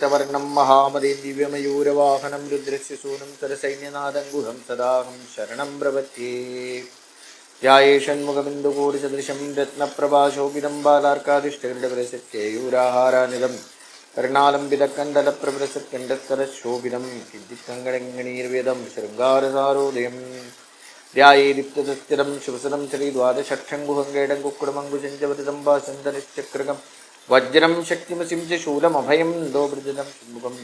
രക്തവർണം മഹാമതീം ദിവ്യമയൂരവാഹനം രുദ്രസ്യസൂനം സരസൈന്യനാഥം ഗുഹം സദാഹം ശരണം പ്രപദ്യേ. ധ്യായേഷൺമുഖബിന്ദുകൂടിസദൃശം രത്നപ്രഭാശോഭിതം ബാലാർക്കാദിഷ്ടകണ്ഠപ്രസത്യയൂരാഹാരാനിതം കർണാലംബിതക്കണ്ഡലപ്രഭ്രസത്കണ്ഠസ്ഥലശോഭിതം കിഞ്ചിത്തങ്കടങ്ങണീർവേദം ശൃംഗാരസാരോദയം. ധ്യായേദിപ്തസ്ഥിരം ശുഭസദം ശ്രീദ്വാദശക്ഷംഗുഹങ്കേടം കുക്കുടമങ്കുചഞ്ചവൃതം വാസന്തനിശ്ചക്രകം വജ്രം ശക്തിമസിം ച ശൂലമഭയം ദോഭൃജനം ഷൺമുഖം.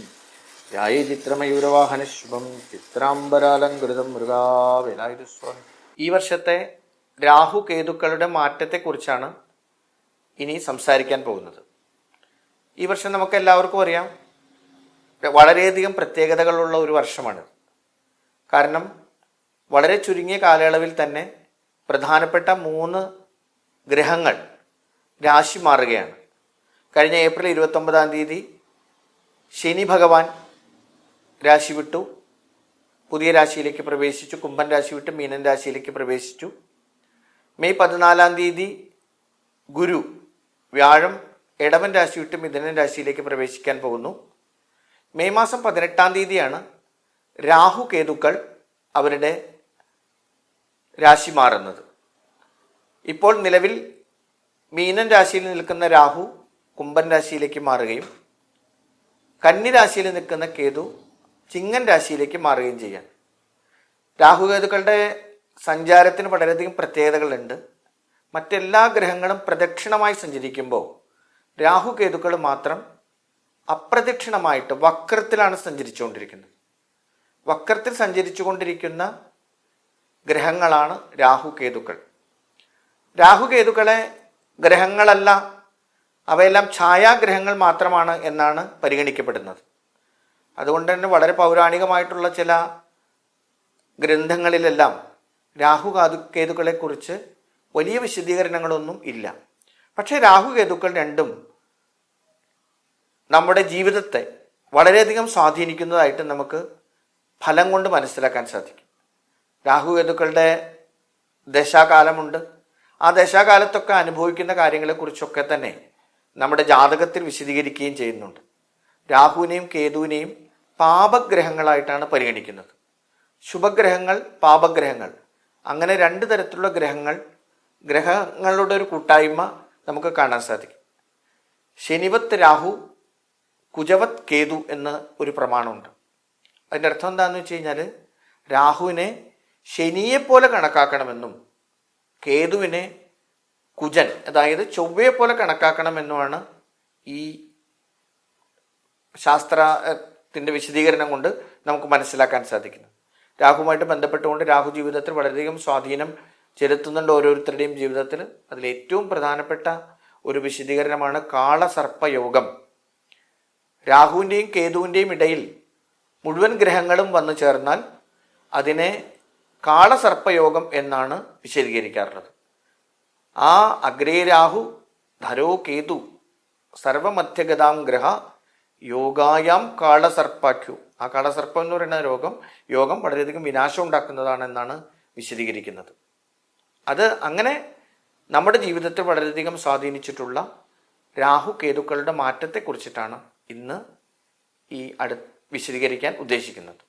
ധ്യായേ ചിത്രമയൂരവാഹനശുഭം ചിത്രാംബരാലങ്കൃതം മൃഗാവേലായുധസ്വാമി. ഈ വർഷത്തെ രാഹുകേതുക്കളുടെ മാറ്റത്തെക്കുറിച്ചാണ് ഇനി സംസാരിക്കാൻ പോകുന്നത്. ഈ വർഷം നമുക്ക് എല്ലാവർക്കും അറിയാം, വളരെയധികം പ്രത്യേകതകളുള്ള ഒരു വർഷമാണ്. കാരണം വളരെ ചുരുങ്ങിയ കാലയളവിൽ തന്നെ പ്രധാനപ്പെട്ട 3 ഗ്രഹങ്ങൾ രാശി മാറുകയാണ്. കഴിഞ്ഞ ഏപ്രിൽ 29 ശനി ഭഗവാൻ രാശി വിട്ടു, പുതിയ രാശിയിലേക്ക് പ്രവേശിച്ചു. കുംഭൻ രാശി വിട്ട് മീനൻ രാശിയിലേക്ക് പ്രവേശിച്ചു. മെയ് 14 ഗുരു വ്യാഴം ഇടവൻ രാശി വിട്ട് മിഥുനൻ രാശിയിലേക്ക് പ്രവേശിക്കാൻ പോകുന്നു. മെയ് മാസം 18 രാഹു കേതുക്കൾ അവരുടെ രാശി മാറുന്നത്. ഇപ്പോൾ നിലവിൽ മീനൻ രാശിയിൽ നിൽക്കുന്ന രാഹു കുംഭൻ രാശിയിലേക്ക് മാറുകയും കന്നി രാശിയിൽ നിൽക്കുന്ന കേതു ചിങ്ങൻ രാശിയിലേക്ക് മാറുകയും ചെയ്യാൻ. രാഹുകേതുക്കളുടെ സഞ്ചാരത്തിന് വളരെയധികം പ്രത്യേകതകളുണ്ട്. മറ്റെല്ലാ ഗ്രഹങ്ങളും പ്രദക്ഷിണമായി സഞ്ചരിക്കുമ്പോൾ രാഹുകേതുക്കൾ മാത്രം അപ്രദക്ഷിണമായിട്ട് വക്രത്തിലാണ് സഞ്ചരിച്ചുകൊണ്ടിരിക്കുന്നത്. വക്രത്തിൽ സഞ്ചരിച്ചു കൊണ്ടിരിക്കുന്ന ഗ്രഹങ്ങളാണ് രാഹുകേതുക്കൾ. രാഹുകേതുക്കളെ ഗ്രഹങ്ങളല്ല, അവയെല്ലാം ഛായാഗ്രഹങ്ങൾ മാത്രമാണ് എന്നാണ് പരിഗണിക്കപ്പെടുന്നത്. അതുകൊണ്ട് തന്നെ വളരെ പൗരാണികമായിട്ടുള്ള ചില ഗ്രന്ഥങ്ങളിലെല്ലാം രാഹുകേതുക്കളെക്കുറിച്ച് വലിയ വിശദീകരണങ്ങളൊന്നും ഇല്ല. പക്ഷേ രാഹുകേതുക്കൾ രണ്ടും നമ്മുടെ ജീവിതത്തെ വളരെയധികം സ്വാധീനിക്കുന്നതായിട്ട് നമുക്ക് ഫലം കൊണ്ട് മനസ്സിലാക്കാൻ സാധിക്കും. രാഹുകേതുക്കളുടെ ദശാകാലമുണ്ട്. ആ ദശാകാലത്തൊക്കെ അനുഭവിക്കുന്ന കാര്യങ്ങളെക്കുറിച്ചൊക്കെ തന്നെ നമ്മുടെ ജാതകത്തിൽ വിശദീകരിക്കുകയും ചെയ്യുന്നുണ്ട്. രാഹുവിനെയും കേതുവിനെയും പാപഗ്രഹങ്ങളായിട്ടാണ് പരിഗണിക്കുന്നത്. ശുഭഗ്രഹങ്ങൾ, പാപഗ്രഹങ്ങൾ, അങ്ങനെ 2 തരത്തിലുള്ള ഗ്രഹങ്ങളുടെ ഒരു കൂട്ടായ്മ നമുക്ക് കാണാൻ സാധിക്കും. ശനിവത്ത് രാഹു, കുജവത് കേതു എന്ന് ഒരു പ്രമാണമുണ്ട്. അതിൻ്റെ അർത്ഥം എന്താണെന്ന് വെച്ച് കഴിഞ്ഞാൽ രാഹുവിനെ ശനിയെപ്പോലെ കണക്കാക്കണമെന്നും കേതുവിനെ കുജൻ, അതായത് ചൊവ്വയെ പോലെ കണക്കാക്കണമെന്നുമാണ് ഈ ശാസ്ത്രത്തിൻ്റെ വിശദീകരണം കൊണ്ട് നമുക്ക് മനസ്സിലാക്കാൻ സാധിക്കുന്നത്. രാഹുവുമായിട്ട് ബന്ധപ്പെട്ടുകൊണ്ട് രാഹു ജീവിതത്തിൽ വളരെയധികം സ്വാധീനം ചെലുത്തുന്നുണ്ട് ഓരോരുത്തരുടെയും ജീവിതത്തിൽ. അതിലേറ്റവും പ്രധാനപ്പെട്ട ഒരു വിശദീകരണമാണ് കാളസർപ്പയോഗം. രാഹുവിൻ്റെയും കേതുവിൻ്റെയും ഇടയിൽ മുഴുവൻ ഗ്രഹങ്ങളും വന്നു ചേർന്നാൽ അതിനെ കാളസർപ്പയോഗം എന്നാണ് വിശദീകരിക്കാറുള്ളത്. ആ അഗ്രേ രാഹു ധരോ കേതു സർവമധ്യഗതാം ഗ്രഹ യോഗായാം കാളസർപ്പാഖ്യു. ആ കാളസർപ്പം എന്ന് പറയുന്ന യോഗം വളരെയധികം വിനാശം ഉണ്ടാക്കുന്നതാണെന്നാണ് വിശദീകരിക്കുന്നത്. അത് അങ്ങനെ നമ്മുടെ ജീവിതത്തെ വളരെയധികം സ്വാധീനിച്ചിട്ടുള്ള രാഹു കേതുക്കളുടെ മാറ്റത്തെക്കുറിച്ചിട്ടാണ് ഇന്ന് വിശദീകരിക്കാൻ ഉദ്ദേശിക്കുന്നത്.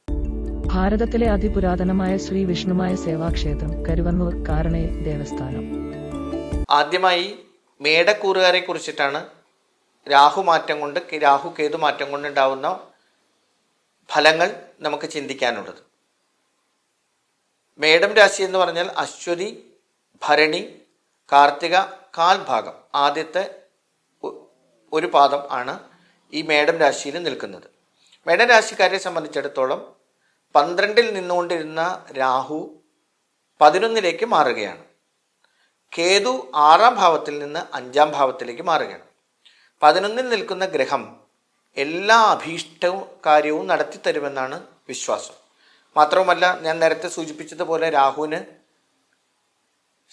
ഭാരതത്തിലെ അതിപുരാതനമായ ശ്രീ വിഷ്ണുമായ സേവാക്ഷേത്രം കരുവന്നൂർ കാരണയിൽ ദേവസ്ഥാനം. ആദ്യമായി മേടക്കൂറുകാരെ കുറിച്ചിട്ടാണ് രാഹു കേതു മാറ്റം കൊണ്ട് ഉണ്ടാവുന്ന ഫലങ്ങൾ നമുക്ക് ചിന്തിക്കാനുള്ളത്. മേടം രാശി എന്ന് പറഞ്ഞാൽ അശ്വതി, ഭരണി, കാർത്തിക കാൽഭാഗം, ആദ്യത്തെ ഒരു പാദം ആണ് ഈ മേടം രാശിയിൽ നിൽക്കുന്നത്. മേടം രാശിക്കാരെ സംബന്ധിച്ചിടത്തോളം 12 നിന്നുകൊണ്ടിരുന്ന രാഹു 11 മാറുകയാണ്. കേതു 6 ഭാവത്തിൽ നിന്ന് 5 ഭാവത്തിലേക്ക് മാറുകയാണ്. 11 നിൽക്കുന്ന ഗ്രഹം എല്ലാ അഭീഷ്ടവും കാര്യവും നടത്തിത്തരുമെന്നാണ് വിശ്വാസം. മാത്രവുമല്ല, ഞാൻ നേരത്തെ സൂചിപ്പിച്ചതുപോലെ രാഹുവിന്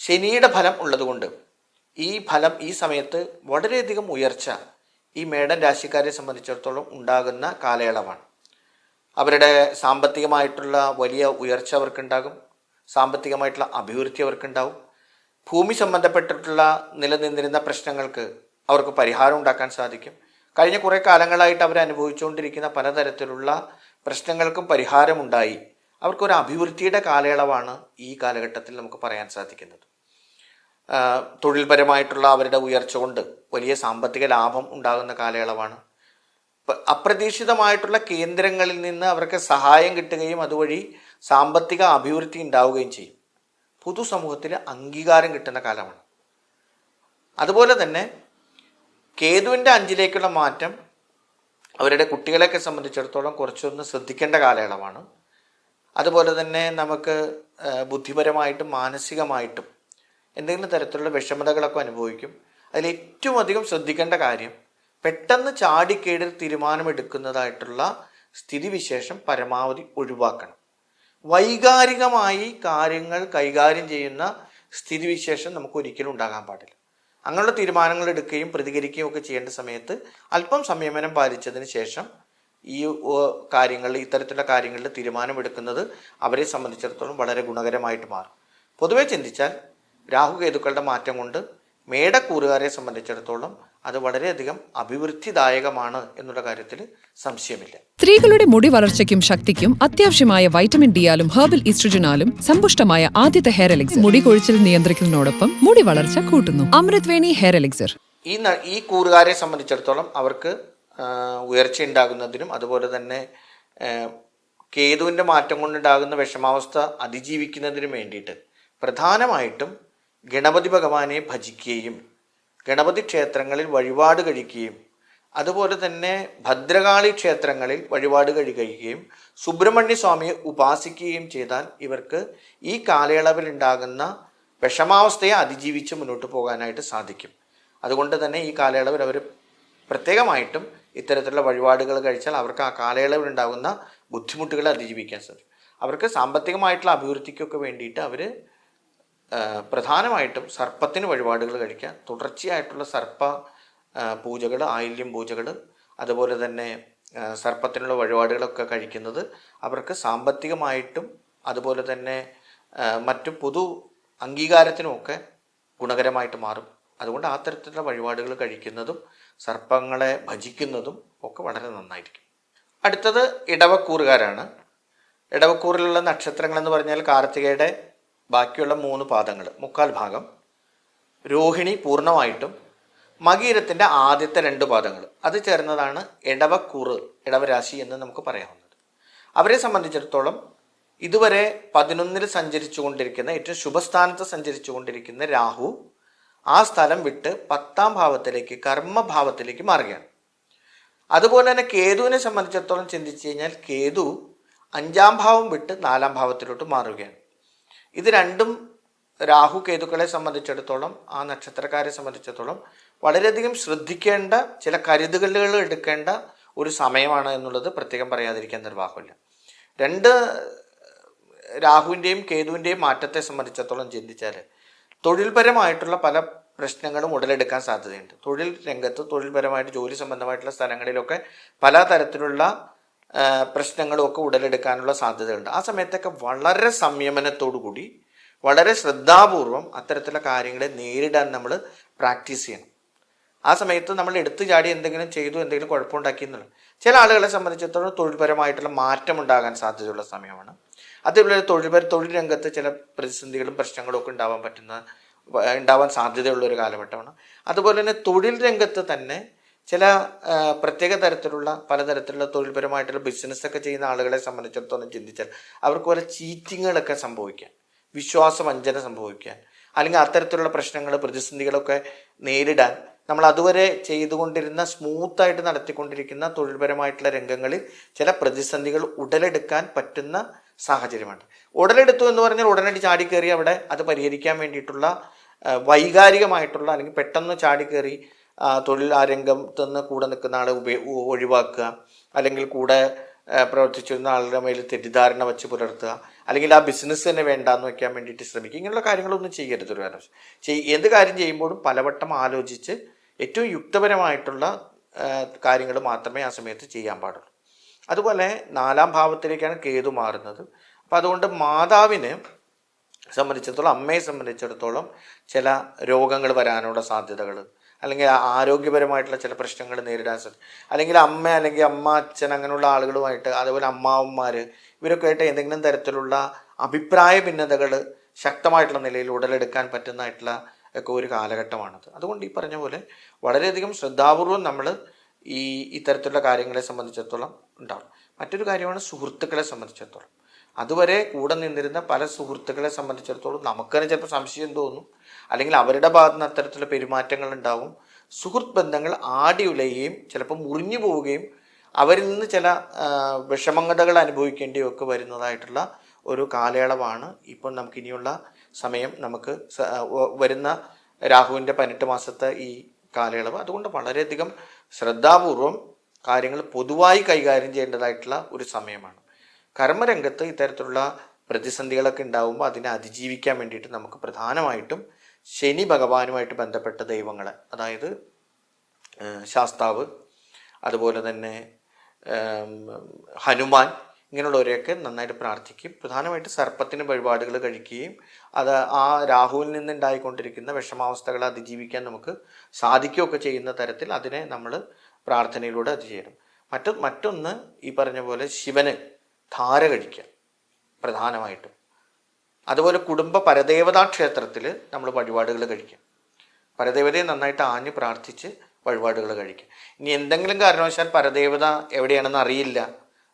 ശനിയുടെ ഫലം ഉള്ളതുകൊണ്ട് ഈ ഫലം ഈ സമയത്ത് വളരെയധികം ഉയർച്ച ഈ മേടൻ രാശിക്കാരെ സംബന്ധിച്ചിടത്തോളം ഉണ്ടാകുന്ന കാലയളവാണ്. അവരുടെ സാമ്പത്തികമായിട്ടുള്ള വലിയ ഉയർച്ച അവർക്കുണ്ടാകും, സാമ്പത്തികമായിട്ടുള്ള അഭിവൃദ്ധി അവർക്കുണ്ടാവും. ഭൂമി സംബന്ധപ്പെട്ടിട്ടുള്ള നിലനിന്നിരുന്ന പ്രശ്നങ്ങൾക്ക് അവർക്ക് പരിഹാരം ഉണ്ടാക്കാൻ സാധിക്കും. കഴിഞ്ഞ കുറേ കാലങ്ങളായിട്ട് അവർ അനുഭവിച്ചുകൊണ്ടിരിക്കുന്ന പലതരത്തിലുള്ള പ്രശ്നങ്ങൾക്കും പരിഹാരമുണ്ടായി. അവർക്കൊരു അഭിവൃദ്ധിയുടെ കാലയളവാണ് ഈ കാലഘട്ടത്തിൽ നമുക്ക് പറയാൻ സാധിക്കുന്നത്. തൊഴിൽപരമായിട്ടുള്ള അവരുടെ ഉയർച്ച കൊണ്ട് വലിയ സാമ്പത്തിക ലാഭം ഉണ്ടാകുന്ന കാലയളവാണ്. അപ്രതീക്ഷിതമായിട്ടുള്ള കേന്ദ്രങ്ങളിൽ നിന്ന് അവർക്ക് സഹായം കിട്ടുകയും അതുവഴി സാമ്പത്തിക അഭിവൃദ്ധി ഉണ്ടാവുകയും ചെയ്യും. പൊതുസമൂഹത്തിൽ അംഗീകാരം കിട്ടുന്ന കാലമാണ്. അതുപോലെ തന്നെ കേതുവിൻ്റെ 5ലേക്കുള്ള മാറ്റം അവരുടെ കുട്ടികളെയൊക്കെ സംബന്ധിച്ചിടത്തോളം കുറച്ചൊന്ന് ശ്രദ്ധിക്കേണ്ട കാലയളവാണ്. അതുപോലെ തന്നെ നമുക്ക് ബുദ്ധിപരമായിട്ടും മാനസികമായിട്ടും എന്തെങ്കിലും തരത്തിലുള്ള വിഷമതകളൊക്കെ അനുഭവിക്കും. അതിൽ ഏറ്റവും അധികം ശ്രദ്ധിക്കേണ്ട കാര്യം പെട്ടെന്ന് ചാടിക്കേടിൽ തീരുമാനമെടുക്കുന്നതായിട്ടുള്ള സ്ഥിതിവിശേഷം പരമാവധി ഒഴിവാക്കണം. വൈകാരികമായി കാര്യങ്ങൾ കൈകാര്യം ചെയ്യുന്ന സ്ഥിതിവിശേഷം നമുക്ക് ഒരിക്കലും ഉണ്ടാകാൻ പാടില്ല. അങ്ങനെയുള്ള തീരുമാനങ്ങൾ എടുക്കുകയും പ്രതികരിക്കുകയും ഒക്കെ ചെയ്യേണ്ട സമയത്ത് അല്പം സംയമനം പാലിച്ചതിന് ശേഷം ഈ കാര്യങ്ങളിൽ ഇത്തരത്തിലുള്ള കാര്യങ്ങളിൽ തീരുമാനമെടുക്കുന്നത് അവരെ സംബന്ധിച്ചിടത്തോളം വളരെ ഗുണകരമായിട്ട് മാറും. പൊതുവെ ചിന്തിച്ചാൽ രാഹുകേതുക്കളുടെ മാറ്റം കൊണ്ട് മേടക്കൂറുകാരെ സംബന്ധിച്ചിടത്തോളം അത് വളരെയധികം അഭിവൃദ്ധിദായകമാണ് എന്നുള്ള കാര്യത്തിൽ സംശയമില്ല. സ്ത്രീകളുടെ മുടി വളർച്ചയ്ക്കും ശക്തിക്കും അത്യാവശ്യമായ വൈറ്റമിൻ ഡിയാലും ഹെർബൽ ഈസ്ട്രജനാലും സമ്പുഷ്ടമായ ആദ്യത്തെ ഹെയർ എലിക്സർ മുടി കൊഴിച്ചിൽ നിയന്ത്രിക്കുന്നതിനോടൊപ്പം മുടി വളർച്ച കൂട്ടുന്നു. അമൃത്വേണി ഹെയർ എലിക്സർ ഈ കൂറുകാരെ സംബന്ധിച്ചിടത്തോളം അവർക്ക് ഉയർച്ച ഉണ്ടാകുന്നതിനും അതുപോലെ തന്നെ കേതുവിൻ്റെ മാറ്റം കൊണ്ടുണ്ടാകുന്ന വിഷമാവസ്ഥ അതിജീവിക്കുന്നതിനും വേണ്ടിയിട്ട് പ്രധാനമായിട്ടും ഗണപതി ഭഗവാനെ ഭജിക്കുകയും ഗണപതി ക്ഷേത്രങ്ങളിൽ വഴിപാട് കഴിക്കുകയും അതുപോലെ തന്നെ ഭദ്രകാളി ക്ഷേത്രങ്ങളിൽ വഴിപാട് കഴിക്കുകയും സുബ്രഹ്മണ്യ സ്വാമിയെ ഉപാസിക്കുകയും ചെയ്താൽ ഇവർക്ക് ഈ കാലയളവിൽ ഉണ്ടാകുന്ന വിഷമാവസ്ഥയെ അതിജീവിച്ച് മുന്നോട്ട് പോകാനായിട്ട് സാധിക്കും. അതുകൊണ്ട് തന്നെ ഈ കാലയളവിൽ അവർ പ്രത്യേകമായിട്ടും ഇത്തരത്തിലുള്ള വഴിപാടുകൾ കഴിച്ചാൽ അവർക്ക് ആ കാലയളവിൽ ഉണ്ടാകുന്ന ബുദ്ധിമുട്ടുകളെ അതിജീവിക്കാൻ സാധിക്കും. അവർക്ക് സാമ്പത്തികമായിട്ടുള്ള അഭിവൃദ്ധിക്കൊക്കെ വേണ്ടിയിട്ട് അവർ പ്രധാനമായിട്ടും സർപ്പത്തിന് വഴിപാടുകൾ കഴിക്കുക, തുടർച്ചയായിട്ടുള്ള സർപ്പ പൂജകൾ, ആയില്യം പൂജകൾ, അതുപോലെ തന്നെ സർപ്പത്തിനുള്ള വഴിപാടുകളൊക്കെ കഴിക്കുന്നത് അവർക്ക് സാമ്പത്തികമായിട്ടും അതുപോലെ തന്നെ മറ്റു പൊതു അംഗീകാരത്തിനുമൊക്കെ ഗുണകരമായിട്ട് മാറും. അതുകൊണ്ട് ആ തരത്തിലുള്ള വഴിപാടുകൾ കഴിക്കുന്നതും സർപ്പങ്ങളെ ഭജിക്കുന്നതും ഒക്കെ വളരെ നന്നായിരിക്കും. അടുത്തത് ഇടവക്കൂറുകാരാണ്. ഇടവക്കൂറിലുള്ള നക്ഷത്രങ്ങൾ എന്ന് പറഞ്ഞാൽ കാർത്തികയുടെ ബാക്കിയുള്ള 3 പാദങ്ങൾ, 3/4 ഭാഗം, രോഹിണി പൂർണ്ണമായിട്ടും, മകീരത്തിൻ്റെ ആദ്യത്തെ 2 പാദങ്ങൾ, അത് ചേർന്നതാണ് ഇടവക്കൂറ്, ഇടവരാശി എന്ന് നമുക്ക് പറയാവുന്നത്. അവരെ സംബന്ധിച്ചിടത്തോളം ഇതുവരെ 11-ൽ സഞ്ചരിച്ചു കൊണ്ടിരിക്കുന്ന, ഏറ്റവും ശുഭസ്ഥാനത്ത് സഞ്ചരിച്ചു കൊണ്ടിരിക്കുന്ന രാഹു ആ സ്ഥലം വിട്ട് 10ാം ഭാവത്തിലേക്ക്, കർമ്മഭാവത്തിലേക്ക് മാറുകയാണ്. അതുപോലെ തന്നെ കേതുവിനെ സംബന്ധിച്ചിടത്തോളം ചിന്തിച്ചു കഴിഞ്ഞാൽ കേതു 5ാം ഭാവം വിട്ട് 4ാം ഭാവത്തിലോട്ട് മാറുകയാണ്. ഇത് രണ്ടും രാഹു കേതുക്കളെ സംബന്ധിച്ചിടത്തോളം, ആ നക്ഷത്രക്കാരെ സംബന്ധിച്ചിടത്തോളം വളരെയധികം ശ്രദ്ധിക്കേണ്ട, ചില കരുതലുകൾ എടുക്കേണ്ട ഒരു സമയമാണ് എന്നുള്ളത് പ്രത്യേകം പറയാതിരിക്കാൻ നിർവാഹമില്ല. രാഹുവിൻ്റെയും കേതുവിൻ്റെയും മാറ്റത്തെ സംബന്ധിച്ചിടത്തോളം ചിന്തിച്ചാൽ തൊഴിൽപരമായിട്ടുള്ള പല പ്രശ്നങ്ങളും ഉടലെടുക്കാൻ സാധ്യതയുണ്ട്. തൊഴിൽ രംഗത്ത്, തൊഴിൽപരമായിട്ട് ജോലി സംബന്ധമായിട്ടുള്ള സ്ഥലങ്ങളിലൊക്കെ പല തരത്തിലുള്ള പ്രശ്നങ്ങളുമൊക്കെ ഉടലെടുക്കാനുള്ള സാധ്യതയുണ്ട്. ആ സമയത്തൊക്കെ വളരെ സംയമനത്തോടു കൂടി, വളരെ ശ്രദ്ധാപൂർവം അത്തരത്തിലുള്ള കാര്യങ്ങളെ നേരിടാൻ നമ്മൾ പ്രാക്ടീസ് ചെയ്യണം. ആ സമയത്ത് നമ്മൾ എടുത്തു ചാടി എന്തെങ്കിലും ചെയ്തു, എന്തെങ്കിലും കുഴപ്പമുണ്ടാക്കി എന്നുള്ളത്. ചില ആളുകളെ സംബന്ധിച്ചിടത്തോളം തൊഴിൽപരമായിട്ടുള്ള മാറ്റം ഉണ്ടാകാൻ സാധ്യതയുള്ള സമയമാണ്. അതേപോലെ തൊഴിൽ രംഗത്ത് ചില പ്രതിസന്ധികളും പ്രശ്നങ്ങളും ഒക്കെ ഉണ്ടാവാൻ സാധ്യതയുള്ള ഒരു കാലഘട്ടമാണ്. അതുപോലെ തന്നെ തൊഴിൽ രംഗത്ത് തന്നെ ചില പ്രത്യേക തരത്തിലുള്ള പലതരത്തിലുള്ള തൊഴിൽപരമായിട്ടുള്ള ബിസിനസ്സൊക്കെ ചെയ്യുന്ന ആളുകളെ സംബന്ധിച്ചിടത്തോളം ചിന്തിച്ചാൽ അവർക്ക് പോലെ ചീറ്റിങ്ങുകളൊക്കെ സംഭവിക്കാൻ, വിശ്വാസവഞ്ചന സംഭവിക്കാൻ, അല്ലെങ്കിൽ അത്തരത്തിലുള്ള പ്രശ്നങ്ങൾ, പ്രതിസന്ധികളൊക്കെ നേരിടാൻ നമ്മൾ അതുവരെ ചെയ്തുകൊണ്ടിരുന്ന, സ്മൂത്തായിട്ട് നടത്തിക്കൊണ്ടിരിക്കുന്ന തൊഴിൽപരമായിട്ടുള്ള രംഗങ്ങളിൽ ചില പ്രതിസന്ധികൾ ഉടലെടുക്കാൻ പറ്റുന്ന സാഹചര്യമാണ്. ഉടലെടുത്തു എന്ന് പറഞ്ഞാൽ ഉടനടി ചാടിക്കയറി അവിടെ അത് പരിഹരിക്കാൻ വേണ്ടിയിട്ടുള്ള വൈകാരികമായിട്ടുള്ള, അല്ലെങ്കിൽ പെട്ടെന്ന് ചാടിക്കയറി തൊഴിൽ ആ രംഗത്ത് നിന്ന് കൂടെ നിൽക്കുന്ന ആളെ ഒഴിവാക്കുക, അല്ലെങ്കിൽ കൂടെ പ്രവർത്തിച്ചിരുന്ന ആളുടെ മേൽ തെറ്റിദ്ധാരണ വെച്ച് പുലർത്തുക, അല്ലെങ്കിൽ ആ ബിസിനസ് തന്നെ വേണ്ടാന്ന് വയ്ക്കാൻ വേണ്ടിയിട്ട് ശ്രമിക്കുക. ഇങ്ങനെയുള്ള കാര്യങ്ങളൊന്നും ചെയ്യരുത്. ഒരു കാര്യം എന്ത് കാര്യം ചെയ്യുമ്പോഴും പലവട്ടം ആലോചിച്ച് ഏറ്റവും യുക്തപരമായിട്ടുള്ള കാര്യങ്ങൾ മാത്രമേ ആ സമയത്ത് ചെയ്യാൻ പാടുള്ളൂ. അതുപോലെ 4ാം ഭാവത്തിലേക്കാണ് കേതു മാറുന്നത്. അപ്പം അതുകൊണ്ട് മാതാവിനെ സംബന്ധിച്ചിടത്തോളം, അമ്മയെ സംബന്ധിച്ചിടത്തോളം ചില രോഗങ്ങൾ വരാനുള്ള സാധ്യതകൾ, അല്ലെങ്കിൽ ആരോഗ്യപരമായിട്ടുള്ള ചില പ്രശ്നങ്ങൾ നേരിടാൻ സാധിക്കും. അല്ലെങ്കിൽ അമ്മ അല്ലെങ്കിൽ അമ്മ അച്ഛൻ അങ്ങനെയുള്ള ആളുകളുമായിട്ട്, അതുപോലെ അമ്മാവന്മാർ, ഇവരൊക്കെ ആയിട്ട് എന്തെങ്കിലും തരത്തിലുള്ള അഭിപ്രായ ഭിന്നതകൾ ശക്തമായിട്ടുള്ള നിലയിൽ ഉടലെടുക്കാൻ പറ്റുന്നതായിട്ടുള്ള ഒക്കെ ഒരു കാലഘട്ടമാണത്. അതുകൊണ്ട് ഈ പറഞ്ഞ പോലെ വളരെയധികം ശ്രദ്ധാപൂർവം നമ്മൾ ഇത്തരത്തിലുള്ള കാര്യങ്ങളെ സംബന്ധിച്ചിടത്തോളം ഉണ്ടാവും. മറ്റൊരു കാര്യമാണ് സുഹൃത്തുക്കളെ സംബന്ധിച്ചിടത്തോളം. അതുവരെ കൂടെ നിന്നിരുന്ന പല സുഹൃത്തുക്കളെ സംബന്ധിച്ചിടത്തോളം നമുക്ക് തന്നെ ചിലപ്പോൾ സംശയം തോന്നും, അല്ലെങ്കിൽ അവരുടെ ഭാഗത്ത് നിന്ന് അത്തരത്തിലുള്ള പെരുമാറ്റങ്ങൾ ഉണ്ടാവും. സുഹൃത്ത് ബന്ധങ്ങൾ ആടി ഉലയുകയും ചിലപ്പോൾ മുറിഞ്ഞു പോവുകയും അവരിൽ നിന്ന് ചില വിഷമതകൾ അനുഭവിക്കേണ്ടിയൊക്കെ വരുന്നതായിട്ടുള്ള ഒരു കാലയളവാണ് ഇപ്പോൾ നമുക്കിനിയുള്ള സമയം, നമുക്ക് വരുന്ന രാഹുവിൻ്റെ 18 മാസത്തെ ഈ കാലയളവ്. അതുകൊണ്ട് വളരെയധികം ശ്രദ്ധാപൂർവം കാര്യങ്ങൾ പൊതുവായി കൈകാര്യം ചെയ്യേണ്ടതായിട്ടുള്ള ഒരു സമയമാണ്. കർമ്മരംഗത്ത് ഇത്തരത്തിലുള്ള പ്രതിസന്ധികളൊക്കെ ഉണ്ടാകുമ്പോൾ അതിനെ അതിജീവിക്കാൻ വേണ്ടിയിട്ട് നമുക്ക് പ്രധാനമായിട്ടും ശനി ഭഗവാനുമായിട്ട് ബന്ധപ്പെട്ട ദൈവങ്ങളെ, അതായത് ശാസ്താവ്, അതുപോലെ തന്നെ ഹനുമാൻ, ഇങ്ങനെയുള്ളവരെയൊക്കെ നന്നായിട്ട് പ്രാർത്ഥിക്കും. പ്രധാനമായിട്ട് സർപ്പത്തിന് വഴിപാടുകൾ കഴിക്കുകയും അത് ആ രാഹുവിൽ നിന്നുണ്ടായിക്കൊണ്ടിരിക്കുന്ന വിഷമാവസ്ഥകളെ അതിജീവിക്കാൻ നമുക്ക് സാധിക്കുകയൊക്കെ ചെയ്യുന്ന തരത്തിൽ അതിനെ നമ്മൾ പ്രാർത്ഥനയിലൂടെ അതിജീവിക്കണം. മറ്റൊന്ന് ഈ പറഞ്ഞ പോലെ ശിവന് ധാര കഴിക്കുക പ്രധാനമായിട്ടും. അതുപോലെ കുടുംബ പരദേവതാ ക്ഷേത്രത്തിൽ നമ്മൾ വഴിപാടുകൾ കഴിക്കുക. പരദേവതയെ നന്നായിട്ട് ആഞ്ഞ് പ്രാർത്ഥിച്ച് വഴിപാടുകൾ കഴിക്കുക. ഇനി എന്തെങ്കിലും കാരണവശാൽ പരദേവത എവിടെയാണെന്ന് അറിയില്ല,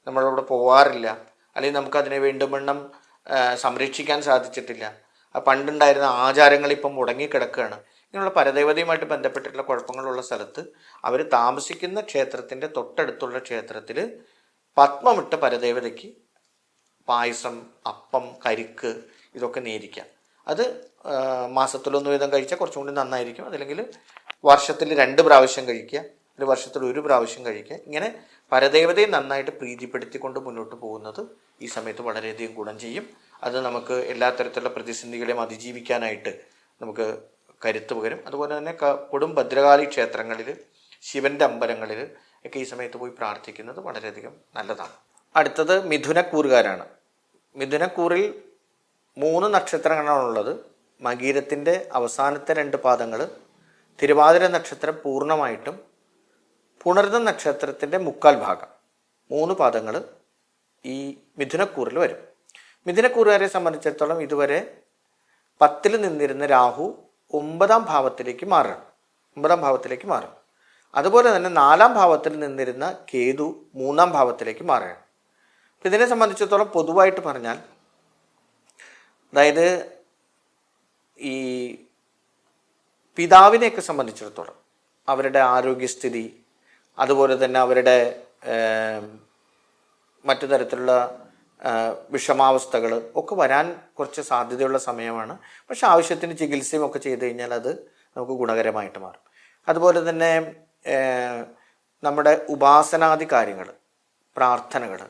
നമ്മളവിടെ പോവാറില്ല, അല്ലെങ്കിൽ നമുക്കതിനെ വീണ്ടും സംരക്ഷിക്കാൻ സാധിച്ചിട്ടില്ല, പണ്ടുണ്ടായിരുന്ന ആചാരങ്ങൾ ഇപ്പം മുടങ്ങിക്കിടക്കുകയാണ്, ഇങ്ങനെയുള്ള പരദേവതയുമായിട്ട് ബന്ധപ്പെട്ടിട്ടുള്ള കുഴപ്പങ്ങളുള്ള സ്ഥലത്ത് അവർ താമസിക്കുന്ന ക്ഷേത്രത്തിൻ്റെ തൊട്ടടുത്തുള്ള ക്ഷേത്രത്തിൽ പത്മമിട്ട് പരദേവതയ്ക്ക് പായസം, അപ്പം, കരിക്ക് ഇതൊക്കെ നേരിക്കാം. അത് മാസത്തിലൊന്ന് വീതം കഴിച്ചാൽ കുറച്ചും കൂടി നന്നായിരിക്കും. അതല്ലെങ്കിൽ വർഷത്തിൽ 2 പ്രാവശ്യം കഴിക്കുക, ഒരു വർഷത്തിൽ 1 പ്രാവശ്യം കഴിക്കുക. ഇങ്ങനെ പരദേവതയെ നന്നായിട്ട് പ്രീതിപ്പെടുത്തിക്കൊണ്ട് മുന്നോട്ട് പോകുന്നത് ഈ സമയത്ത് വളരെയധികം ഗുണം ചെയ്യും. അത് നമുക്ക് എല്ലാ തരത്തിലുള്ള പ്രതിസന്ധികളെയും അതിജീവിക്കാനായിട്ട് നമുക്ക് കരുത്ത് പകരും. അതുപോലെ തന്നെ കൊടും ഭദ്രകാളി ക്ഷേത്രങ്ങളിൽ, ശിവൻ്റെ അമ്പലങ്ങളിൽ ഒക്കെ ഈ സമയത്ത് പോയി പ്രാർത്ഥിക്കുന്നത് വളരെയധികം നല്ലതാണ്. അടുത്തത് മിഥുനക്കൂറുകാരാണ്. മിഥുനക്കൂറിൽ 3 നക്ഷത്രങ്ങളാണുള്ളത്. മകീരത്തിൻ്റെ അവസാനത്തെ 2 പാദങ്ങൾ, തിരുവാതിര നക്ഷത്രം പൂർണ്ണമായിട്ടും, പുണർന്ന നക്ഷത്രത്തിൻ്റെ 1/4 ഭാഗം, 3 പാദങ്ങൾ ഈ മിഥുനക്കൂറിൽ വരും. മിഥുനക്കൂറുകാരെ സംബന്ധിച്ചിടത്തോളം ഇതുവരെ 10ൽ നിന്നിരുന്ന രാഹു 9ാം ഭാവത്തിലേക്ക് മാറും. അതുപോലെ തന്നെ 4ാം ഭാവത്തിൽ നിന്നിരുന്ന കേതു 3ാം ഭാവത്തിലേക്ക് മാറുകയാണ്. അപ്പം ഇതിനെ സംബന്ധിച്ചിടത്തോളം പൊതുവായിട്ട് പറഞ്ഞാൽ, അതായത് ഈ പിതാവിനെയൊക്കെ സംബന്ധിച്ചിടത്തോളം അവരുടെ ആരോഗ്യസ്ഥിതി, അതുപോലെ തന്നെ അവരുടെ മറ്റു തരത്തിലുള്ള വിഷമാവസ്ഥകൾ ഒക്കെ വരാൻ കുറച്ച് സാധ്യതയുള്ള സമയമാണ്. പക്ഷെ ആവശ്യത്തിന് ചികിത്സയും ഒക്കെ ചെയ്തു കഴിഞ്ഞാൽ അത് നമുക്ക് ഗുണകരമായിട്ട് മാറും. അതുപോലെ തന്നെ നമ്മുടെ ഉപാസനാദി കാര്യങ്ങൾ, പ്രാർത്ഥനകൾ,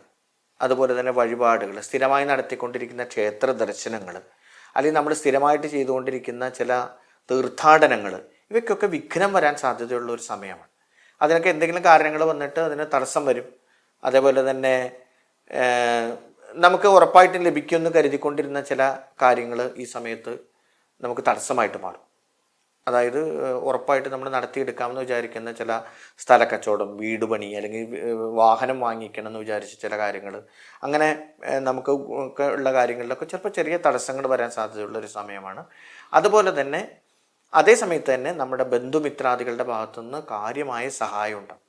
അതുപോലെ തന്നെ വഴിപാടുകൾ, സ്ഥിരമായി നടത്തിക്കൊണ്ടിരിക്കുന്ന ക്ഷേത്ര ദർശനങ്ങൾ, അല്ലെങ്കിൽ നമ്മൾ സ്ഥിരമായിട്ട് ചെയ്തുകൊണ്ടിരിക്കുന്ന ചില തീർത്ഥാടനങ്ങൾ, ഇവയ്ക്കൊക്കെ വിഘ്നം വരാൻ സാധ്യതയുള്ള ഒരു സമയമാണ്. അതിനൊക്കെ എന്തെങ്കിലും കാരണങ്ങൾ വന്നിട്ട് അതിന് തടസ്സം വരും. അതേപോലെ തന്നെ നമുക്ക് ഉറപ്പായിട്ടും ലഭിക്കുമെന്ന് കരുതിക്കൊണ്ടിരുന്ന ചില കാര്യങ്ങൾ ഈ സമയത്ത് നമുക്ക് തടസ്സമായിട്ട് മാറും. അതായത് ഉറപ്പായിട്ട് നമ്മൾ നടത്തിയെടുക്കാമെന്ന് വിചാരിക്കുന്ന ചില സ്ഥലക്കച്ചവടം, വീട് പണി, അല്ലെങ്കിൽ വാഹനം വാങ്ങിക്കണം എന്ന് വിചാരിച്ച ചില കാര്യങ്ങൾ, അങ്ങനെ നമുക്ക് ഒക്കെ ഉള്ള കാര്യങ്ങളിലൊക്കെ ചിലപ്പോൾ ചെറിയ തടസ്സങ്ങൾ വരാൻ സാധ്യതയുള്ളൊരു സമയമാണ്. അതുപോലെ തന്നെ അതേ സമയത്ത് തന്നെ നമ്മുടെ ബന്ധുമിത്രാദികളുടെ ഭാഗത്തുനിന്ന് കാര്യമായ സഹായം ഉണ്ടാകും.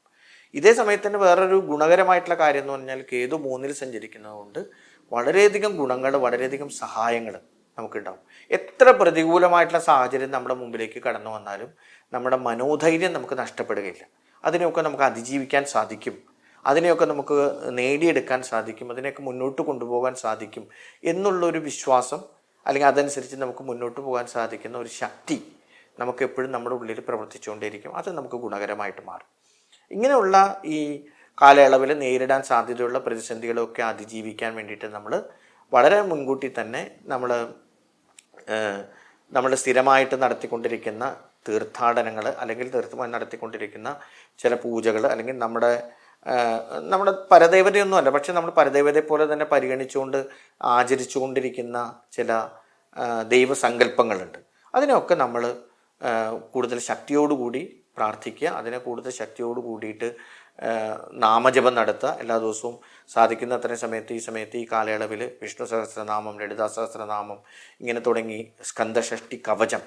ഇതേ സമയത്ത് തന്നെ വേറൊരു ഗുണകരമായിട്ടുള്ള കാര്യം എന്ന് പറഞ്ഞാൽ കേതു 3ൽ സഞ്ചരിക്കുന്നതുകൊണ്ട് വളരെയധികം ഗുണങ്ങൾ, വളരെയധികം സഹായങ്ങൾ നമുക്കുണ്ടാവും. എത്ര പ്രതികൂലമായിട്ടുള്ള സാഹചര്യം നമ്മുടെ മുമ്പിലേക്ക് കടന്നു വന്നാലും നമ്മുടെ മനോധൈര്യം നമുക്ക് നഷ്ടപ്പെടുകയില്ല. അതിനെയൊക്കെ നമുക്ക് അതിജീവിക്കാൻ സാധിക്കും, അതിനെയൊക്കെ നമുക്ക് നേടിയെടുക്കാൻ സാധിക്കും, അതിനെയൊക്കെ മുന്നോട്ട് കൊണ്ടുപോകാൻ സാധിക്കും എന്നുള്ളൊരു വിശ്വാസം, അല്ലെങ്കിൽ അതനുസരിച്ച് നമുക്ക് മുന്നോട്ട് പോകാൻ സാധിക്കുന്ന ഒരു ശക്തി നമുക്ക് എപ്പോഴും നമ്മുടെ ഉള്ളിൽ പ്രവർത്തിച്ചുകൊണ്ടേയിരിക്കും. അത് നമുക്ക് ഗുണകരമായിട്ട് മാറും. ഇങ്ങനെയുള്ള ഈ കാലയളവിൽ നേരിടാൻ സാധ്യതയുള്ള പ്രതിസന്ധികളൊക്കെ അതിജീവിക്കാൻ വേണ്ടിയിട്ട് നമ്മൾ വളരെ മുൻകൂട്ടി തന്നെ നമ്മൾ സ്ഥിരമായിട്ട് നടത്തിക്കൊണ്ടിരിക്കുന്ന തീർത്ഥാടനങ്ങൾ, അല്ലെങ്കിൽ നടത്തിക്കൊണ്ടിരിക്കുന്ന ചില പൂജകൾ, അല്ലെങ്കിൽ നമ്മുടെ പരദേവതയൊന്നും അല്ല, പക്ഷെ നമ്മൾ പരദേവതയെ പോലെ തന്നെ പരിഗണിച്ചുകൊണ്ട് ആചരിച്ചുകൊണ്ടിരിക്കുന്ന ചില ദൈവസങ്കല്പങ്ങളുണ്ട്. അതിനെയൊക്കെ നമ്മൾ കൂടുതൽ ശക്തിയോടുകൂടി പ്രാർത്ഥിക്കുക, അതിനെ കൂടുതൽ ശക്തിയോട് കൂടിയിട്ട് നാമജപം നടത്തുക. എല്ലാ ദിവസവും സാധിക്കുന്ന അത്രയും സമയത്ത് ഈ സമയത്ത് ഈ കാലയളവിൽ വിഷ്ണു സഹസ്രനാമം, ലളിതാ സഹസ്രനാമം, ഇങ്ങനെ തുടങ്ങി സ്കന്ദഷഷ്ടി കവചം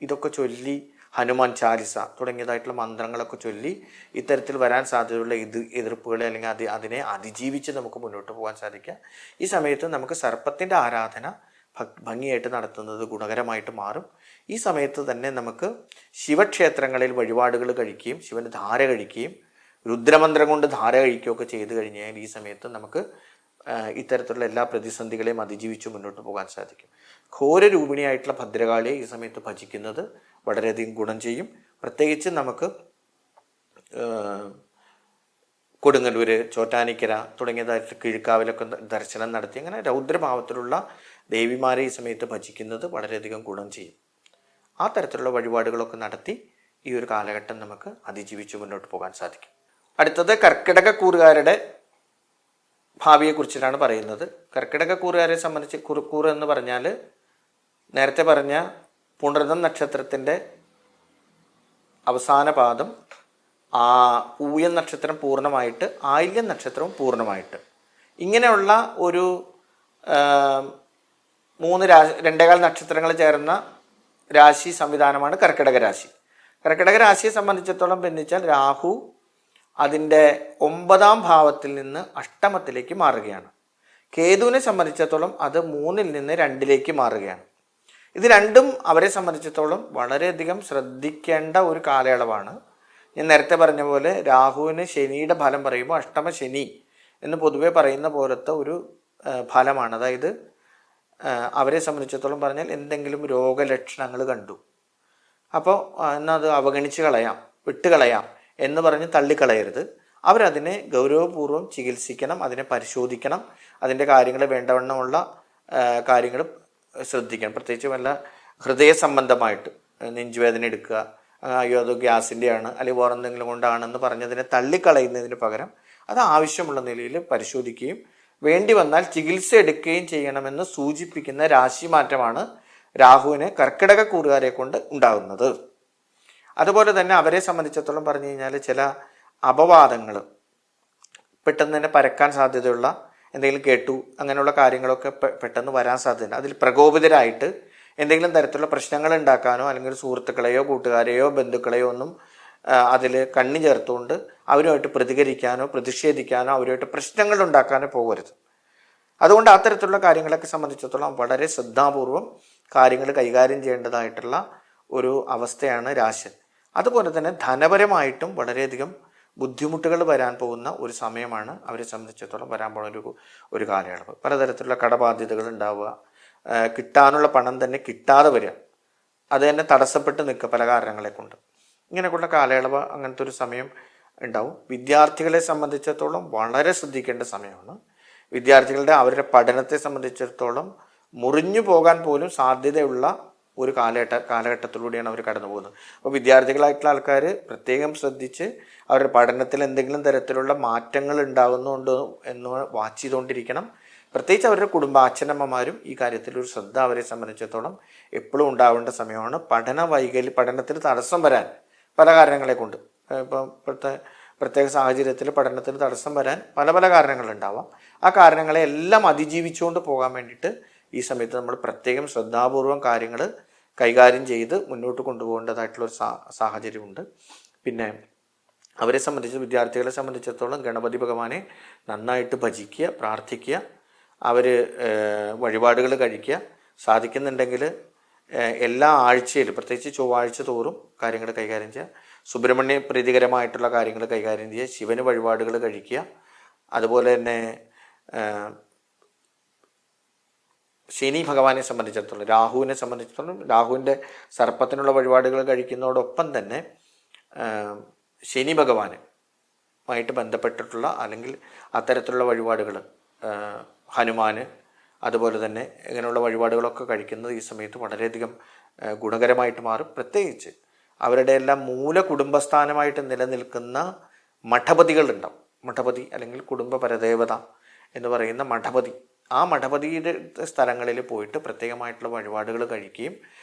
ഇതൊക്കെ ചൊല്ലി, ഹനുമാൻ ചാലിസ തുടങ്ങിയതായിട്ടുള്ള മന്ത്രങ്ങളൊക്കെ ചൊല്ലി ഇത്തരത്തിൽ വരാൻ സാധ്യതയുള്ള എതിർപ്പുകളെ അല്ലെങ്കിൽ അതിനെ അതിജീവിച്ച് നമുക്ക് മുന്നോട്ട് പോകാൻ സാധിക്കുക. ഈ സമയത്ത് നമുക്ക് സർപ്പത്തിൻ്റെ ആരാധന ഭംഗിയായിട്ട് നടത്തുന്നത് ഗുണകരമായിട്ട് മാറും. ഈ സമയത്ത് തന്നെ നമുക്ക് ശിവക്ഷേത്രങ്ങളിൽ വഴിപാടുകൾ കഴിക്കുകയും ശിവന് ധാര കഴിക്കുകയും രുദ്രമന്ത്രം കൊണ്ട് ധാര കഴിക്കുകയൊക്കെ ചെയ്തു കഴിഞ്ഞാൽ ഈ സമയത്ത് നമുക്ക് ഇത്തരത്തിലുള്ള എല്ലാ പ്രതിസന്ധികളെയും അതിജീവിച്ച് മുന്നോട്ട് പോകാൻ സാധിക്കും. ഘോരരൂപിണിയായിട്ടുള്ള ഭദ്രകാളിയെ ഈ സമയത്ത് ഭജിക്കുന്നത് വളരെയധികം ഗുണം ചെയ്യും. പ്രത്യേകിച്ച് നമുക്ക് കൊടുങ്ങല്ലൂർ, ചോറ്റാനിക്കര തുടങ്ങിയതായിട്ട് കിഴുക്കാവിലൊക്കെ ദർശനം നടത്തി അങ്ങനെ രൗദ്രഭാവത്തിലുള്ള ദേവിമാരെ ഈ സമയത്ത് ഭജിക്കുന്നത് വളരെയധികം ഗുണം ചെയ്യും. ആ തരത്തിലുള്ള വഴിപാടുകളൊക്കെ നടത്തി ഈ ഒരു കാലഘട്ടം നമുക്ക് അതിജീവിച്ച് മുന്നോട്ട് പോകാൻ സാധിക്കും. അടുത്തത് കർക്കിടകക്കൂറുകാരുടെ ഭാവിയെക്കുറിച്ചിട്ടാണ് പറയുന്നത്. കർക്കിടകക്കൂറുകാരെ സംബന്ധിച്ച് കൂറ് എന്ന് പറഞ്ഞാൽ നേരത്തെ പറഞ്ഞ പുണർദം നക്ഷത്രത്തിൻ്റെ അവസാന പാദം, പൂയം നക്ഷത്രം പൂർണ്ണമായിട്ട്, ആയില്യം നക്ഷത്രവും പൂർണ്ണമായിട്ട്, ഇങ്ങനെയുള്ള ഒരു 2.25 നക്ഷത്രങ്ങൾ ചേർന്ന രാശി സംവിധാനമാണ് കർക്കിടക രാശി. കർക്കിടക രാശിയെ സംബന്ധിച്ചിടത്തോളം ഭിന്നിച്ചാൽ രാഹു അതിൻ്റെ 9ാം ഭാവത്തിൽ നിന്ന് അഷ്ടമത്തിലേക്ക് മാറുകയാണ്. കേതുവിനെ സംബന്ധിച്ചിടത്തോളം അത് 3-ൽ നിന്ന് 2-ലേക്ക് മാറുകയാണ്. ഇത് രണ്ടും അവരെ സംബന്ധിച്ചിടത്തോളം വളരെയധികം ശ്രദ്ധിക്കേണ്ട ഒരു കാലയളവാണ്. ഞാൻ നേരത്തെ പറഞ്ഞ പോലെ രാഹുവിന് ശനിയുടെ ഫലം പറയുമ്പോൾ അഷ്ടമ ശനി എന്ന് പൊതുവെ പറയുന്ന പോലത്തെ ഒരു ഫലമാണ്. അതായത് അവരെ സംബന്ധിച്ചിടത്തോളം പറഞ്ഞാൽ എന്തെങ്കിലും രോഗലക്ഷണങ്ങൾ കണ്ടു, അപ്പോൾ എന്നാൽ അത് അവഗണിച്ച് കളയാം, വിട്ടുകളയാം എന്ന് പറഞ്ഞ് തള്ളിക്കളയരുത്. അവരതിനെ ഗൗരവപൂർവ്വം ചികിത്സിക്കണം, അതിനെ പരിശോധിക്കണം, അതിൻ്റെ കാര്യങ്ങൾ വേണ്ടവണ്ണമുള്ള കാര്യങ്ങൾ ശ്രദ്ധിക്കണം. പ്രത്യേകിച്ച് വല്ല ഹൃദയ സംബന്ധമായിട്ട് നെഞ്ചുവേദന എടുക്കുക, അയ്യോ അത് ഗ്യാസിൻ്റെയാണ് അല്ലെങ്കിൽ വേറെ എന്തെങ്കിലും കൊണ്ടാണെന്ന് പറഞ്ഞതിനെ തള്ളിക്കളയുന്നതിന് പകരം അത് ആവശ്യമുള്ള നിലയിൽ പരിശോധിക്കുകയും വേണ്ടി വന്നാൽ ചികിത്സ എടുക്കുകയും ചെയ്യണമെന്ന് സൂചിപ്പിക്കുന്ന രാശിമാറ്റമാണ് രാഹുവിന് കർക്കിടകക്കൂറുകാരെ കൊണ്ട് ഉണ്ടാകുന്നത്. അതുപോലെ തന്നെ അവരെ സംബന്ധിച്ചിടത്തോളം പറഞ്ഞു കഴിഞ്ഞാൽ ചില അപവാദങ്ങൾ പെട്ടെന്ന് തന്നെ പരക്കാൻ സാധ്യതയുള്ള എന്തെങ്കിലും കേട്ടു, അങ്ങനെയുള്ള കാര്യങ്ങളൊക്കെ പെട്ടെന്ന് വരാൻ സാധ്യതയുണ്ട്. അതിൽ പ്രകോപിതരായിട്ട് എന്തെങ്കിലും തരത്തിലുള്ള പ്രശ്നങ്ങൾ ഉണ്ടാക്കാനോ അല്ലെങ്കിൽ സുഹൃത്തുക്കളെയോ കൂട്ടുകാരെയോ ബന്ധുക്കളെയോ ഒന്നും അതിൽ കണ്ണി ചേർത്തുകൊണ്ട് അവരുമായിട്ട് പ്രതികരിക്കാനോ പ്രതിഷേധിക്കാനോ അവരുമായിട്ട് പ്രശ്നങ്ങൾ ഉണ്ടാക്കാനോ പോകരുത്. അതുകൊണ്ട് അത്തരത്തിലുള്ള കാര്യങ്ങളൊക്കെ സംബന്ധിച്ചിടത്തോളം വളരെ ശ്രദ്ധാപൂർവം കാര്യങ്ങൾ കൈകാര്യം ചെയ്യേണ്ടതായിട്ടുള്ള ഒരു അവസ്ഥയാണ് രാശി. അതുപോലെ തന്നെ ധനപരമായിട്ടും വളരെയധികം ബുദ്ധിമുട്ടുകൾ വരാൻ പോകുന്ന ഒരു സമയമാണ് അവരെ സംബന്ധിച്ചിടത്തോളം വരാൻ പോകുന്ന ഒരു കാലയളവ്. പലതരത്തിലുള്ള കടബാധ്യതകൾ ഉണ്ടാവുക, കിട്ടാനുള്ള പണം തന്നെ കിട്ടാതെ വരിക, അത് തന്നെ തടസ്സപ്പെട്ട് നിൽക്കുക പല കാരണങ്ങളെ കൊണ്ട്. ഇങ്ങനെയുള്ള കാലയളവ് അങ്ങനത്തെ ഒരു സമയം ഉണ്ടാവും. വിദ്യാർത്ഥികളെ സംബന്ധിച്ചിടത്തോളം വളരെ ശ്രദ്ധിക്കേണ്ട സമയമാണ്. വിദ്യാർത്ഥികളുടെ അവരുടെ പഠനത്തെ സംബന്ധിച്ചിടത്തോളം മുറിഞ്ഞു പോകാൻ പോലും സാധ്യതയുള്ള ഒരു കാലഘട്ടത്തിലൂടെയാണ് അവർ കടന്നു പോകുന്നത്. അപ്പോൾ വിദ്യാർത്ഥികളായിട്ടുള്ള ആൾക്കാർ പ്രത്യേകം ശ്രദ്ധിച്ച് അവരുടെ പഠനത്തിൽ എന്തെങ്കിലും തരത്തിലുള്ള മാറ്റങ്ങൾ ഉണ്ടാകുന്നുണ്ടോ എന്ന് വാച്ച് ചെയ്തുകൊണ്ടിരിക്കണം. പ്രത്യേകിച്ച് അവരുടെ അച്ഛനമ്മമാരും ഈ കാര്യത്തിൽ ഒരു ശ്രദ്ധ അവരെ സംബന്ധിച്ചിടത്തോളം എപ്പോഴും ഉണ്ടാവേണ്ട സമയമാണ്. പഠനത്തിൽ തടസ്സം വരാൻ പല കാരണങ്ങളെ കൊണ്ട്, ഇപ്പം പ്രത്യേക സാഹചര്യത്തിൽ പഠനത്തിന് തടസ്സം വരാൻ പല കാരണങ്ങളുണ്ടാവാം. ആ കാരണങ്ങളെ എല്ലാം അതിജീവിച്ചുകൊണ്ട് പോകാൻ വേണ്ടിയിട്ട് ഈ സമയത്ത് നമ്മൾ പ്രത്യേകം ശ്രദ്ധാപൂർവം കാര്യങ്ങൾ കൈകാര്യം ചെയ്ത് മുന്നോട്ട് കൊണ്ടുപോകേണ്ടതായിട്ടുള്ളൊരു സാഹചര്യമുണ്ട്. പിന്നെ അവരെ സംബന്ധിച്ച് വിദ്യാർത്ഥികളെ സംബന്ധിച്ചിടത്തോളം ഗണപതി ഭഗവാനെ നന്നായിട്ട് ഭജിക്കുക, പ്രാർത്ഥിക്കുക, അവർ വഴിപാടുകൾ കഴിക്കുക. സാധിക്കുന്നുണ്ടെങ്കിൽ എല്ലാ ആഴ്ചയിലും പ്രത്യേകിച്ച് ചൊവ്വാഴ്ച തോറും കാര്യങ്ങൾ കൈകാര്യം ചെയ്യുക. സുബ്രഹ്മണ്യ പ്രീതികരമായിട്ടുള്ള കാര്യങ്ങൾ കൈകാര്യം ചെയ്യുക, ശിവന് വഴിപാടുകൾ കഴിക്കുക. അതുപോലെ തന്നെ ശനി ഭഗവാനെ സംബന്ധിച്ചിടത്തോളം രാഹുവിനെ സംബന്ധിച്ചിടത്തോളം രാഹുവിൻ്റെ സർപ്പത്തിനുള്ള വഴിപാടുകൾ കഴിക്കുന്നതോടൊപ്പം തന്നെ ശനി ഭഗവാനുമായിട്ട് ബന്ധപ്പെട്ടിട്ടുള്ള അല്ലെങ്കിൽ അത്തരത്തിലുള്ള വഴിപാടുകൾ ഹനുമാന് അതുപോലെ തന്നെ ഇങ്ങനെയുള്ള വഴിപാടുകളൊക്കെ കഴിക്കുന്നത് ഈ സമയത്ത് വളരെയധികം ഗുണകരമായിട്ട് മാറും. പ്രത്യേകിച്ച് അവരുടെ എല്ലാം മൂല കുടുംബസ്ഥാനമായിട്ട് നിലനിൽക്കുന്ന മഠപതികളുണ്ടാവും. മഠപതി അല്ലെങ്കിൽ കുടുംബ പരദേവത എന്ന് പറയുന്ന മഠപതി, ആ മഠപതിയുടെ സ്ഥലങ്ങളിൽ പോയിട്ട് പ്രത്യേകമായിട്ടുള്ള വഴിപാടുകൾ കഴിക്കുകയും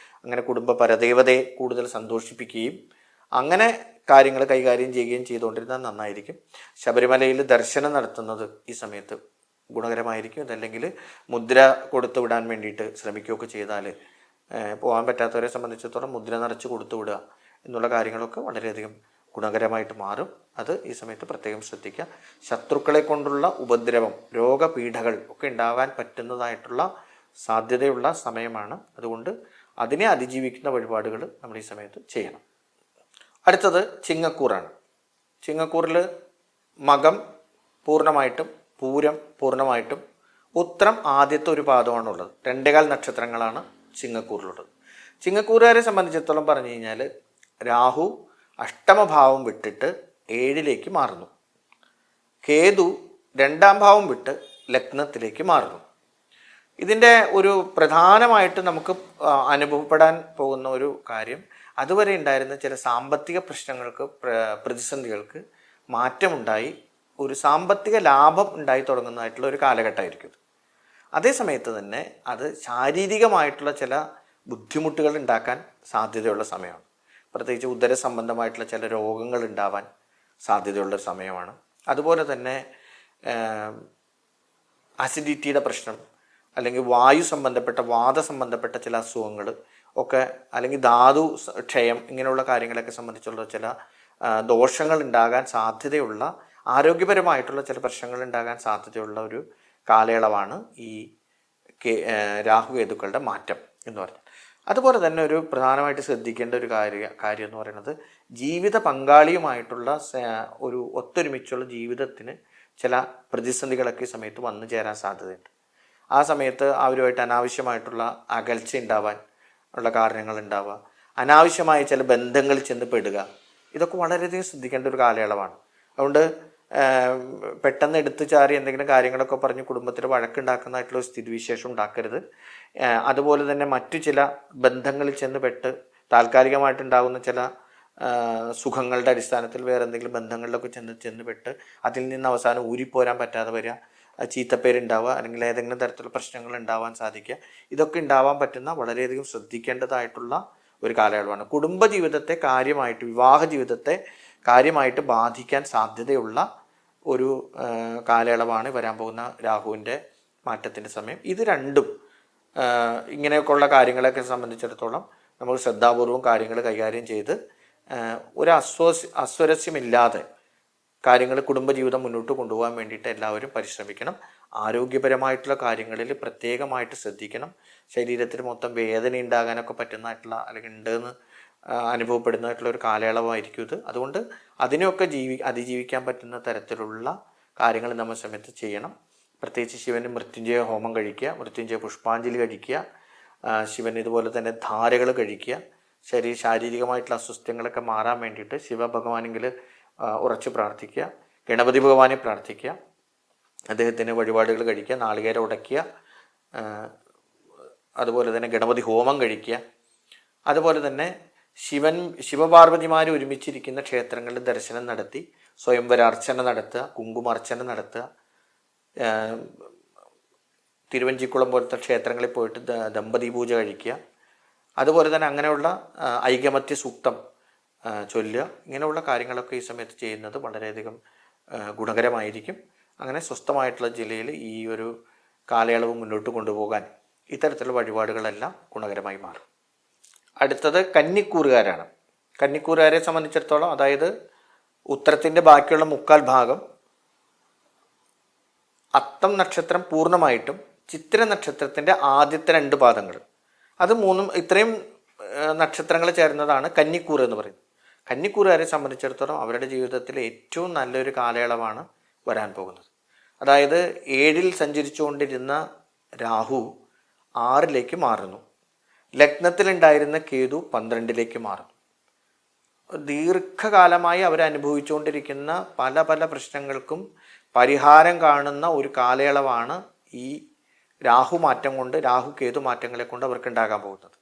അങ്ങനെ കുടുംബ പരദേവതയെ കൂടുതൽ സന്തോഷിപ്പിക്കുകയും അങ്ങനെ കാര്യങ്ങൾ കൈകാര്യം ചെയ്യുകയും ചെയ്തുകൊണ്ടിരുന്നാൽ നന്നായിരിക്കും. ശബരിമലയിൽ ദർശനം നടത്തുന്നത് ഈ സമയത്ത് ഗുണകരമായിരിക്കും. അതല്ലെങ്കിൽ മുദ്ര കൊടുത്തു വിടാൻ വേണ്ടിയിട്ട് ശ്രമിക്കുകയൊക്കെ ചെയ്താൽ, പോകാൻ പറ്റാത്തവരെ സംബന്ധിച്ചിടത്തോളം മുദ്ര നിറച്ച് കൊടുത്തു വിടുക എന്നുള്ള കാര്യങ്ങളൊക്കെ വളരെയധികം ഗുണകരമായിട്ട് മാറും. അത് ഈ സമയത്ത് പ്രത്യേകം ശ്രദ്ധിക്കുക. ശത്രുക്കളെ കൊണ്ടുള്ള ഉപദ്രവം, രോഗപീഠകൾ ഒക്കെ ഉണ്ടാകാൻ പറ്റുന്നതായിട്ടുള്ള സാധ്യതയുള്ള സമയമാണ്. അതുകൊണ്ട് അതിനെ അതിജീവിക്കുന്ന വഴിപാടുകൾ നമ്മൾ ഈ സമയത്ത് ചെയ്യണം. അടുത്തത് ചിങ്ങക്കൂറാണ്. ചിങ്ങക്കൂറിൽ മകം പൂർണ്ണമായിട്ടും, പൂരം പൂർണ്ണമായിട്ടും, ഉത്രം ആദ്യത്തെ ഒരു പാദമാണുള്ളത്. 2.25 നക്ഷത്രങ്ങളാണ് ചിങ്ങക്കൂറിലുള്ളത്. ചിങ്ങക്കൂറുകാരെ സംബന്ധിച്ചിടത്തോളം പറഞ്ഞു കഴിഞ്ഞാൽ രാഹു അഷ്ടമഭാവം വിട്ടിട്ട് 7ലേക്ക് മാറുന്നു. കേതു 2ാം ഭാവം വിട്ട് ലഗ്നത്തിലേക്ക് മാറുന്നു. ഇതിൻ്റെ ഒരു പ്രധാനമായിട്ട് നമുക്ക് അനുഭവപ്പെടാൻ പോകുന്ന ഒരു കാര്യം, അതുവരെ ഉണ്ടായിരുന്ന ചില സാമ്പത്തിക പ്രശ്നങ്ങൾക്ക്, പ്രതിസന്ധികൾക്ക് മാറ്റമുണ്ടായി ഒരു സാമ്പത്തിക ലാഭം ഉണ്ടായി തുടങ്ങുന്നതായിട്ടുള്ള ഒരു കാലഘട്ടമായിരിക്കും. അതേ സമയത്ത് തന്നെ അത് ശാരീരികമായിട്ടുള്ള ചില ബുദ്ധിമുട്ടുകൾ ഉണ്ടാക്കാൻ സാധ്യതയുള്ള സമയമാണ്. പ്രത്യേകിച്ച് ഉദര സംബന്ധമായിട്ടുള്ള ചില രോഗങ്ങൾ ഉണ്ടാവാൻ സാധ്യതയുള്ള സമയമാണ്. അതുപോലെ തന്നെ അസിഡിറ്റിയുടെ പ്രശ്നം, അല്ലെങ്കിൽ വായു സംബന്ധപ്പെട്ട, വാത സംബന്ധപ്പെട്ട ചില അസുഖങ്ങൾ ഒക്കെ, അല്ലെങ്കിൽ ധാതു ക്ഷയം, ഇങ്ങനെയുള്ള കാര്യങ്ങളൊക്കെ സംബന്ധിച്ചുള്ള ചില ദോഷങ്ങൾ ഉണ്ടാകാൻ സാധ്യതയുള്ള, ആരോഗ്യപരമായിട്ടുള്ള ചില പ്രശ്നങ്ങൾ ഉണ്ടാകാൻ സാധ്യതയുള്ള ഒരു കാലയളവാണ് ഈ രാഹുകേതുക്കളുടെ മാറ്റം എന്ന് പറഞ്ഞാൽ. അതുപോലെ തന്നെ ഒരു പ്രധാനമായിട്ട് ശ്രദ്ധിക്കേണ്ട ഒരു കാര്യം എന്ന് പറയുന്നത്, ജീവിത പങ്കാളിയുമായിട്ടുള്ള ഒരു ഒത്തൊരുമിച്ചുള്ള ജീവിതത്തിന് ചില പ്രതിസന്ധികളൊക്കെ ഈ സമയത്ത് വന്നു ചേരാൻ സാധ്യതയുണ്ട്. ആ സമയത്ത് അവരുമായിട്ട് അനാവശ്യമായിട്ടുള്ള അകൽച്ച ഉണ്ടാവാൻ ഉള്ള കാരണങ്ങൾ ഉണ്ടാവുക, അനാവശ്യമായ ചില ബന്ധങ്ങളിൽ ചെന്ന് പെടുക, ഇതൊക്കെ വളരെയധികം ശ്രദ്ധിക്കേണ്ട ഒരു കാലയളവാണ്. അതുകൊണ്ട് പെട്ടെന്ന് എടുത്തു ചാറി എന്തെങ്കിലും കാര്യങ്ങളൊക്കെ പറഞ്ഞ് കുടുംബത്തിൽ വഴക്കുണ്ടാക്കുന്നതായിട്ടുള്ള ഒരു സ്ഥിതിവിശേഷം ഉണ്ടാക്കരുത്. അതുപോലെ തന്നെ മറ്റു ചില ബന്ധങ്ങളിൽ ചെന്ന് പെട്ട് താൽക്കാലികമായിട്ടുണ്ടാകുന്ന ചില സുഖങ്ങളുടെ അടിസ്ഥാനത്തിൽ വേറെ എന്തെങ്കിലും ബന്ധങ്ങളിലൊക്കെ ചെന്ന് പെട്ട് അതിൽ നിന്ന് അവസാനം ഊരിപ്പോരാൻ പറ്റാതെ വരിക, ചീത്തപ്പേരുണ്ടാവുക, അല്ലെങ്കിൽ ഏതെങ്കിലും തരത്തിലുള്ള പ്രശ്നങ്ങൾ ഉണ്ടാവാൻ സാധിക്കുക, ഇതൊക്കെ ഉണ്ടാവാൻ പറ്റുന്ന വളരെയധികം ശ്രദ്ധിക്കേണ്ടതായിട്ടുള്ള ഒരു കാലയളവാണ്. കുടുംബജീവിതത്തെ കാര്യമായിട്ട്, വിവാഹ ജീവിതത്തെ കാര്യമായിട്ട് ബാധിക്കാൻ സാധ്യതയുള്ള ഒരു കാലയളവാണ് വരാൻ പോകുന്ന രാഹുവിൻ്റെ മാറ്റത്തിൻ്റെ സമയം. ഇത് രണ്ടും ഇങ്ങനെയൊക്കെയുള്ള കാര്യങ്ങളൊക്കെ സംബന്ധിച്ചിടത്തോളം നമ്മൾ ശ്രദ്ധാപൂർവം കാര്യങ്ങൾ കൈകാര്യം ചെയ്ത് ഒരു അസ്വരസ്യമില്ലാതെ കാര്യങ്ങൾ, കുടുംബജീവിതം മുന്നോട്ട് കൊണ്ടുപോകാൻ വേണ്ടിയിട്ട് എല്ലാവരും പരിശ്രമിക്കണം. ആരോഗ്യപരമായിട്ടുള്ള കാര്യങ്ങളിൽ പ്രത്യേകമായിട്ട് ശ്രദ്ധിക്കണം. ശരീരത്തിൽ മൊത്തം വേദന ഉണ്ടാകാനൊക്കെ പറ്റുന്നതായിട്ടുള്ള, അല്ലെങ്കിൽ ഉണ്ടെന്ന് അനുഭവപ്പെടുന്നതായിട്ടുള്ള ഒരു കാലയളവായിരിക്കും ഇത്. അതുകൊണ്ട് അതിനെയൊക്കെ അതിജീവിക്കാൻ പറ്റുന്ന തരത്തിലുള്ള കാര്യങ്ങൾ നമ്മൾ സമയത്ത് ചെയ്യണം. പ്രത്യേകിച്ച് ശിവന് മൃത്യുഞ്ജയ ഹോമം കഴിക്കുക, മൃത്യുഞ്ജയ പുഷ്പാഞ്ജലി കഴിക്കുക, ശിവന് ഇതുപോലെ തന്നെ ധാരകൾ കഴിക്കുക. ശാരീരികമായിട്ടുള്ള അസ്വസ്ഥങ്ങളൊക്കെ മാറാൻ വേണ്ടിയിട്ട് ശിവഭഗവാനെങ്കിൽ ഉറച്ച് പ്രാർത്ഥിക്കുക, ഗണപതി ഭഗവാനെ പ്രാർത്ഥിക്കുക, അദ്ദേഹത്തിന് വഴിപാടുകൾ കഴിക്കുക, നാളികേരം ഉടയ്ക്കുക, അതുപോലെ തന്നെ ഗണപതി ഹോമം കഴിക്കുക. അതുപോലെ തന്നെ ശിവപാർവതിമാർ ഒരുമിച്ചിരിക്കുന്ന ക്ഷേത്രങ്ങളിൽ ദർശനം നടത്തി സ്വയംവര അർച്ചന നടത്തുക, കുങ്കുമാർച്ചന നടത്തുക, തിരുവഞ്ചിക്കുളം പോലത്തെ ക്ഷേത്രങ്ങളിൽ പോയിട്ട് ദമ്പതി പൂജ കഴിക്കുക. അതുപോലെ തന്നെ അങ്ങനെയുള്ള ഐകമത്യ സൂക്തം ചൊല്ലുക. ഇങ്ങനെയുള്ള കാര്യങ്ങളൊക്കെ ഈ സമയത്ത് ചെയ്യുന്നത് വളരെയധികം ഗുണകരമായിരിക്കും. അങ്ങനെ സ്വസ്ഥമായിട്ടുള്ള ജില്ലയിൽ ഈ ഒരു കാലയളവ് മുന്നോട്ട് കൊണ്ടുപോകാൻ ഇത്തരത്തിലുള്ള വഴിപാടുകളെല്ലാം ഗുണകരമായി മാറും. അടുത്തത് കന്നിക്കൂറുകാരാണ്. കന്നിക്കൂറുകാരെ സംബന്ധിച്ചിടത്തോളം, അതായത് ഉത്തരത്തിൻ്റെ ബാക്കിയുള്ള 3/4 ഭാഗം, അത്തം നക്ഷത്രം പൂർണ്ണമായിട്ടും, ചിത്തിര നക്ഷത്രത്തിൻ്റെ ആദ്യത്തെ 2 പാദങ്ങൾ, അത് മൂന്നും, ഇത്രയും നക്ഷത്രങ്ങൾ ചേർന്നതാണ് കന്നിക്കൂറ് എന്ന് പറയുന്നത്. കന്നിക്കൂറുകാരെ സംബന്ധിച്ചിടത്തോളം അവരുടെ ജീവിതത്തിൽ ഏറ്റവും നല്ലൊരു കാലയളവാണ് വരാൻ പോകുന്നത്. അതായത് 7-ൽ സഞ്ചരിച്ചുകൊണ്ടിരുന്ന രാഹു 6-ലേക്ക് മാറുന്നു. ലഗ്നത്തിലുണ്ടായിരുന്ന കേതു 12-ലേക്ക് മാറുന്നു. ദീർഘകാലമായി അവരനുഭവിച്ചുകൊണ്ടിരിക്കുന്ന പല പല പ്രശ്നങ്ങൾക്കും പരിഹാരം കാണുന്ന ഒരു കാലയളവാണ് ഈ രാഹുമാറ്റം കൊണ്ട്, രാഹു കേതു മാറ്റങ്ങളെ കൊണ്ട് അവർക്ക് ഉണ്ടാകാൻ പോകുന്നത്.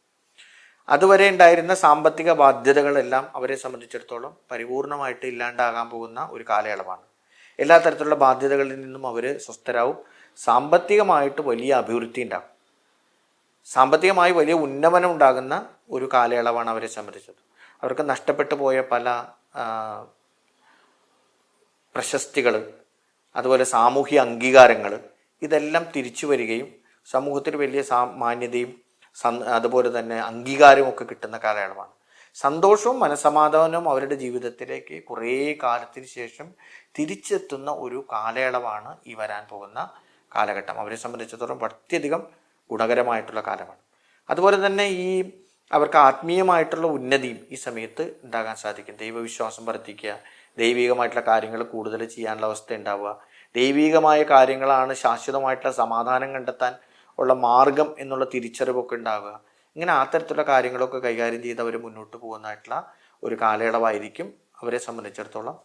അതുവരെ ഉണ്ടായിരുന്ന സാമ്പത്തിക ബാധ്യതകളെല്ലാം അവരെ സംബന്ധിച്ചിടത്തോളം പരിപൂർണമായിട്ട് ഇല്ലാണ്ടാകാൻ പോകുന്ന ഒരു കാലയളവാണ്. എല്ലാ തരത്തിലുള്ള ബാധ്യതകളിൽ നിന്നും അവർ സ്വസ്ഥരാവും. സാമ്പത്തികമായിട്ട് വലിയ അഭിവൃദ്ധി ഉണ്ടാകും. സാമ്പത്തികമായി വലിയ ഉന്നമനം ഉണ്ടാകുന്ന ഒരു കാലയളവാണ് അവരെ സംബന്ധിച്ചത്. അവർക്ക് നഷ്ടപ്പെട്ടു പോയ പല പ്രശസ്തികൾ, അതുപോലെ സാമൂഹ്യ അംഗീകാരങ്ങൾ, ഇതെല്ലാം തിരിച്ചു വരികയും സമൂഹത്തിൽ വലിയ മാന്യതയും അതുപോലെ തന്നെ അംഗീകാരവും ഒക്കെ കിട്ടുന്ന കാലയളവാണ്. സന്തോഷവും മനസമാധാനവും അവരുടെ ജീവിതത്തിലേക്ക് കുറേ കാലത്തിന് ശേഷം തിരിച്ചെത്തുന്ന ഒരു കാലയളവാണ് ഈ വരാൻ പോകുന്ന കാലഘട്ടം. അവരെ സംബന്ധിച്ചിടത്തോളം വളരെയധികം ഗുണകരമായിട്ടുള്ള കാലമാണ്. അതുപോലെ തന്നെ അവർക്ക് ആത്മീയമായിട്ടുള്ള ഉന്നതിയും ഈ സമയത്ത് ഉണ്ടാകാൻ സാധിക്കും. ദൈവവിശ്വാസം വർദ്ധിക്കുക, ദൈവികമായിട്ടുള്ള കാര്യങ്ങൾ കൂടുതൽ ചെയ്യാനുള്ള അവസ്ഥ ഉണ്ടാവുക, ദൈവികമായ കാര്യങ്ങളാണ് ശാശ്വതമായിട്ടുള്ള സമാധാനം കണ്ടെത്താൻ ഉള്ള മാർഗം എന്നുള്ള തിരിച്ചറിവൊക്കെ ഉണ്ടാവുക. ഇങ്ങനെ അത്തരത്തിലുള്ള കാര്യങ്ങളൊക്കെ കൈകാര്യം ചെയ്ത് അവർ മുന്നോട്ട് പോകുന്നതായിട്ടുള്ള ഒരു കാലയളവായിരിക്കും അവരെ സംബന്ധിച്ചിടത്തോളം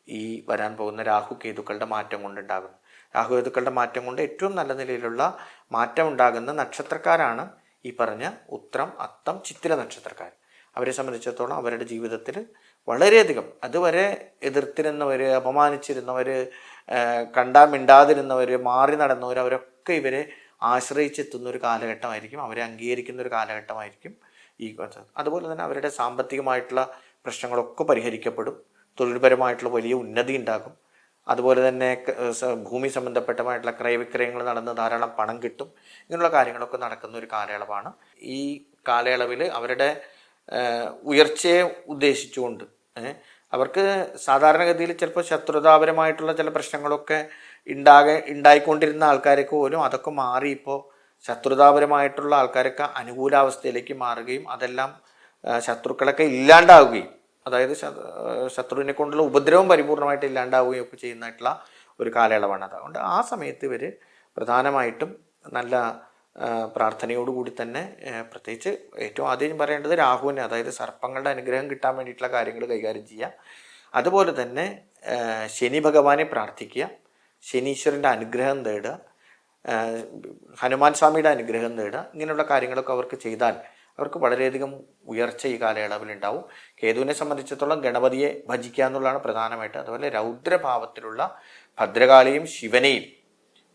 ഈ വരാൻ പോകുന്ന രാഹു കേതുക്കളുടെ മാറ്റം കൊണ്ടുണ്ടാകുന്നത്. രാഹു കേതുക്കളുടെ മാറ്റം കൊണ്ട് ഏറ്റവും നല്ല നിലയിലുള്ള മാറ്റം ഉണ്ടാകുന്ന നക്ഷത്രക്കാരാണ് ഈ പറഞ്ഞ ഉത്രം, അത്തം, ചിത്തിര നക്ഷത്രക്കാർ. അവരെ സംബന്ധിച്ചിടത്തോളം അവരുടെ ജീവിതത്തിൽ വളരെയധികം അതുവരെ എതിർത്തിരുന്നവർ, അപമാനിച്ചിരുന്നവർ, കണ്ടാൽ മിണ്ടാതിരുന്നവർ, മാറി നടന്നവർ, അവരൊക്കെ ഇവരെ ആശ്രയിച്ചെത്തുന്ന ഒരു കാലഘട്ടമായിരിക്കും, അവരെ അംഗീകരിക്കുന്ന ഒരു കാലഘട്ടമായിരിക്കും ഈ. അതുപോലെ തന്നെ അവരുടെ സാമ്പത്തികമായിട്ടുള്ള പ്രശ്നങ്ങളൊക്കെ പരിഹരിക്കപ്പെടും, തൊഴിൽപരമായിട്ടുള്ള വലിയ ഉന്നതി ഉണ്ടാകും. അതുപോലെ തന്നെ ഭൂമി സംബന്ധപ്പെട്ടമായിട്ടുള്ള ക്രയവിക്രയങ്ങൾ നടന്ന് ധാരാളം പണം കിട്ടും. ഇങ്ങനെയുള്ള കാര്യങ്ങളൊക്കെ നടക്കുന്ന ഒരു കാലയളവാണ്. ഈ കാലയളവിൽ അവരുടെ ഉയർച്ചയെ ഉദ്ദേശിച്ചുകൊണ്ട് അവർക്ക് സാധാരണഗതിയിൽ ചിലപ്പോൾ ശത്രുതാപരമായിട്ടുള്ള ചില പ്രശ്നങ്ങളൊക്കെ ഉണ്ടായിക്കൊണ്ടിരുന്ന ആൾക്കാരൊക്കെ പോലും അതൊക്കെ മാറി ഇപ്പോൾ ശത്രുതാപരമായിട്ടുള്ള ആൾക്കാരൊക്കെ അനുകൂലാവസ്ഥയിലേക്ക് മാറുകയും അതെല്ലാം ശത്രുക്കളൊക്കെ ഇല്ലാണ്ടാവുകയും, അതായത് ശത്രുവിനെ കൊണ്ടുള്ള ഉപദ്രവം പരിപൂർണമായിട്ട് ഇല്ലാണ്ടാവുകയും ഒക്കെ ചെയ്യുന്നതായിട്ടുള്ള ഒരു കാലയളവാണ്. അതുകൊണ്ട് ആ സമയത്ത് ഇവർ പ്രധാനമായിട്ടും നല്ല പ്രാർത്ഥനയോടുകൂടി തന്നെ, പ്രത്യേകിച്ച് ഏറ്റവും ആദ്യം പറയേണ്ടത് രാഹുവിനെ, അതായത് സർപ്പങ്ങളുടെ അനുഗ്രഹം കിട്ടാൻ വേണ്ടിയിട്ടുള്ള കാര്യങ്ങൾ കൈകാര്യം ചെയ്യുക. അതുപോലെ തന്നെ ശനി ഭഗവാനെ പ്രാർത്ഥിക്കുക, ശനീശ്വരൻ്റെ അനുഗ്രഹം തേടുക, ഹനുമാൻ സ്വാമിയുടെ അനുഗ്രഹം തേടുക. ഇങ്ങനെയുള്ള കാര്യങ്ങളൊക്കെ അവർക്ക് ചെയ്താൽ അവർക്ക് വളരെയധികം ഉയർച്ച ഈ കാലയളവിൽ ഉണ്ടാവും. കേതുവിനെ സംബന്ധിച്ചിടത്തോളം ഗണപതിയെ ഭജിക്കുക എന്നുള്ളതാണ് പ്രധാനമായിട്ട്. അതുപോലെ രൗദ്രഭാവത്തിലുള്ള ഭദ്രകാളിയും ശിവനെയും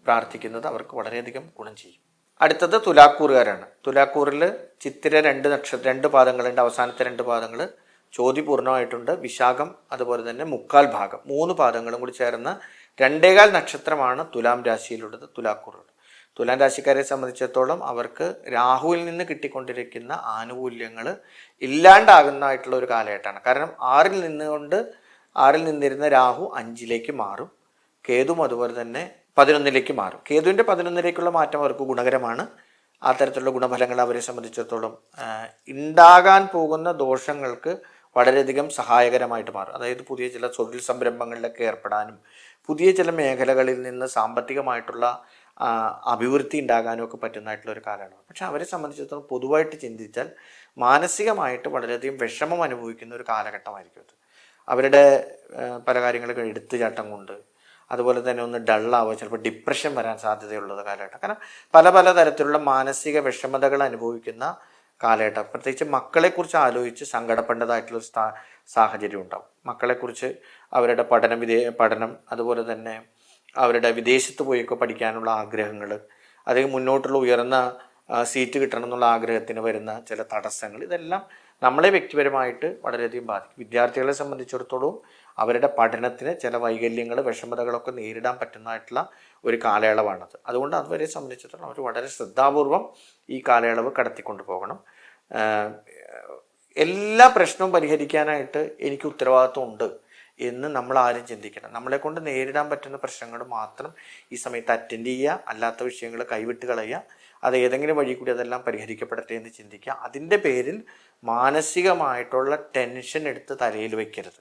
പ്രാർത്ഥിക്കുന്നത് അവർക്ക് വളരെയധികം ഗുണം ചെയ്യും. അടുത്തത് തുലാക്കൂറുകാരാണ്. തുലാക്കൂറിൽ ചിത്തിര 2 പാദങ്ങളുണ്ട്. അവസാനത്തെ 2 പാദങ്ങൾ ചോതി പൂർണ്ണമായിട്ടുണ്ട്. വിശാഖം അതുപോലെ തന്നെ 3/4 ഭാഗം, 3 പാദങ്ങളും കൂടി ചേർന്ന് 2.25 നക്ഷത്രമാണ് തുലാം രാശിയിലുള്ളത്, തുലാക്കൂറുകൾ. തുലാം രാശിക്കാരെ സംബന്ധിച്ചിടത്തോളം അവർക്ക് രാഹുവിൽ നിന്ന് കിട്ടിക്കൊണ്ടിരിക്കുന്ന ആനുകൂല്യങ്ങൾ ഇല്ലാണ്ടാകുന്നതായിട്ടുള്ള ഒരു കാലഘട്ടമാണ്. കാരണം 6ൽ നിന്നിരുന്ന രാഹു 5ലേക്ക് മാറും, കേതുവും അതുപോലെ തന്നെ 11ലേക്ക് മാറും. കേതുവിൻ്റെ 11ലേക്കുള്ള മാറ്റം അവർക്ക് ഗുണകരമാണ്. ആ തരത്തിലുള്ള ഗുണഫലങ്ങൾ അവരെ സംബന്ധിച്ചിടത്തോളം ഉണ്ടാകാൻ പോകുന്ന ദോഷങ്ങൾക്ക് വളരെയധികം സഹായകരമായിട്ട് മാറും. അതായത് പുതിയ ചില തൊഴിൽ സംരംഭങ്ങളിലൊക്കെ ഏർപ്പെടാനും പുതിയ ചില മേഖലകളിൽ നിന്ന് സാമ്പത്തികമായിട്ടുള്ള അഭിവൃദ്ധി ഉണ്ടാകാനും ഒക്കെ പറ്റുന്നതായിട്ടുള്ള ഒരു കാലമാണ്. പക്ഷെ അവരെ സംബന്ധിച്ചിടത്തോളം പൊതുവായിട്ട് ചിന്തിച്ചാൽ മാനസികമായിട്ട് വളരെയധികം വിഷമം അനുഭവിക്കുന്ന ഒരു കാലഘട്ടമായിരിക്കും അത്. അവരുടെ പല കാര്യങ്ങളൊക്കെ എടുത്തുചാട്ടം കൊണ്ട് അതുപോലെ തന്നെ ഒന്ന് ഡള്ളാവുക, ചിലപ്പോൾ ഡിപ്രഷൻ വരാൻ സാധ്യതയുള്ളത് കാലഘട്ടം. കാരണം പല തരത്തിലുള്ള മാനസിക വിഷമതകൾ അനുഭവിക്കുന്ന കാലഘട്ടം. പ്രത്യേകിച്ച് മക്കളെക്കുറിച്ച് ആലോചിച്ച് സങ്കടപ്പെടേണ്ടതായിട്ടുള്ളൊരു സാഹചര്യം ഉണ്ടാവും. മക്കളെക്കുറിച്ച് അവരുടെ പഠനം അതുപോലെ തന്നെ അവരുടെ വിദേശത്ത് പോയൊക്കെ പഠിക്കാനുള്ള ആഗ്രഹങ്ങൾ, അല്ലെങ്കിൽ മുന്നോട്ടുള്ള ഉയർന്ന സീറ്റ് കിട്ടണം എന്നുള്ള ആഗ്രഹത്തിന് വരുന്ന ചില തടസ്സങ്ങൾ, ഇതെല്ലാം നമ്മളെ വ്യക്തിപരമായിട്ട് വളരെയധികം ബാധിക്കും. വിദ്യാർത്ഥികളെ സംബന്ധിച്ചിടത്തോളം അവരുടെ പഠനത്തിന് ചില വൈകല്യങ്ങൾ, വിഷമതകളൊക്കെ നേരിടാൻ പറ്റുന്നതായിട്ടുള്ള ഒരു കാലയളവാണത്. അതുകൊണ്ട് അതുവരെ സംബന്ധിച്ചിടത്തോളം അവർ വളരെ ശ്രദ്ധാപൂർവം ഈ കാലയളവ് കടത്തിക്കൊണ്ട് പോകണം. എല്ലാ പ്രശ്നവും പരിഹരിക്കാനായിട്ട് എനിക്ക് ഉത്തരവാദിത്വം ഉണ്ട് എന്ന് നമ്മൾ ആരും ചിന്തിക്കണം. നമ്മളെ കൊണ്ട് നേരിടാൻ പറ്റുന്ന പ്രശ്നങ്ങൾ മാത്രം ഈ സമയത്ത് അറ്റൻഡ് ചെയ്യുക, അല്ലാത്ത വിഷയങ്ങൾ കൈവിട്ട് കളയുക. അത് ഏതെങ്കിലും വഴി കൂടി അതെല്ലാം പരിഹരിക്കപ്പെടട്ടെ എന്ന് ചിന്തിക്കുക. അതിൻ്റെ പേരിൽ മാനസികമായിട്ടുള്ള ടെൻഷൻ എടുത്ത് തലയിൽ വയ്ക്കരുത്.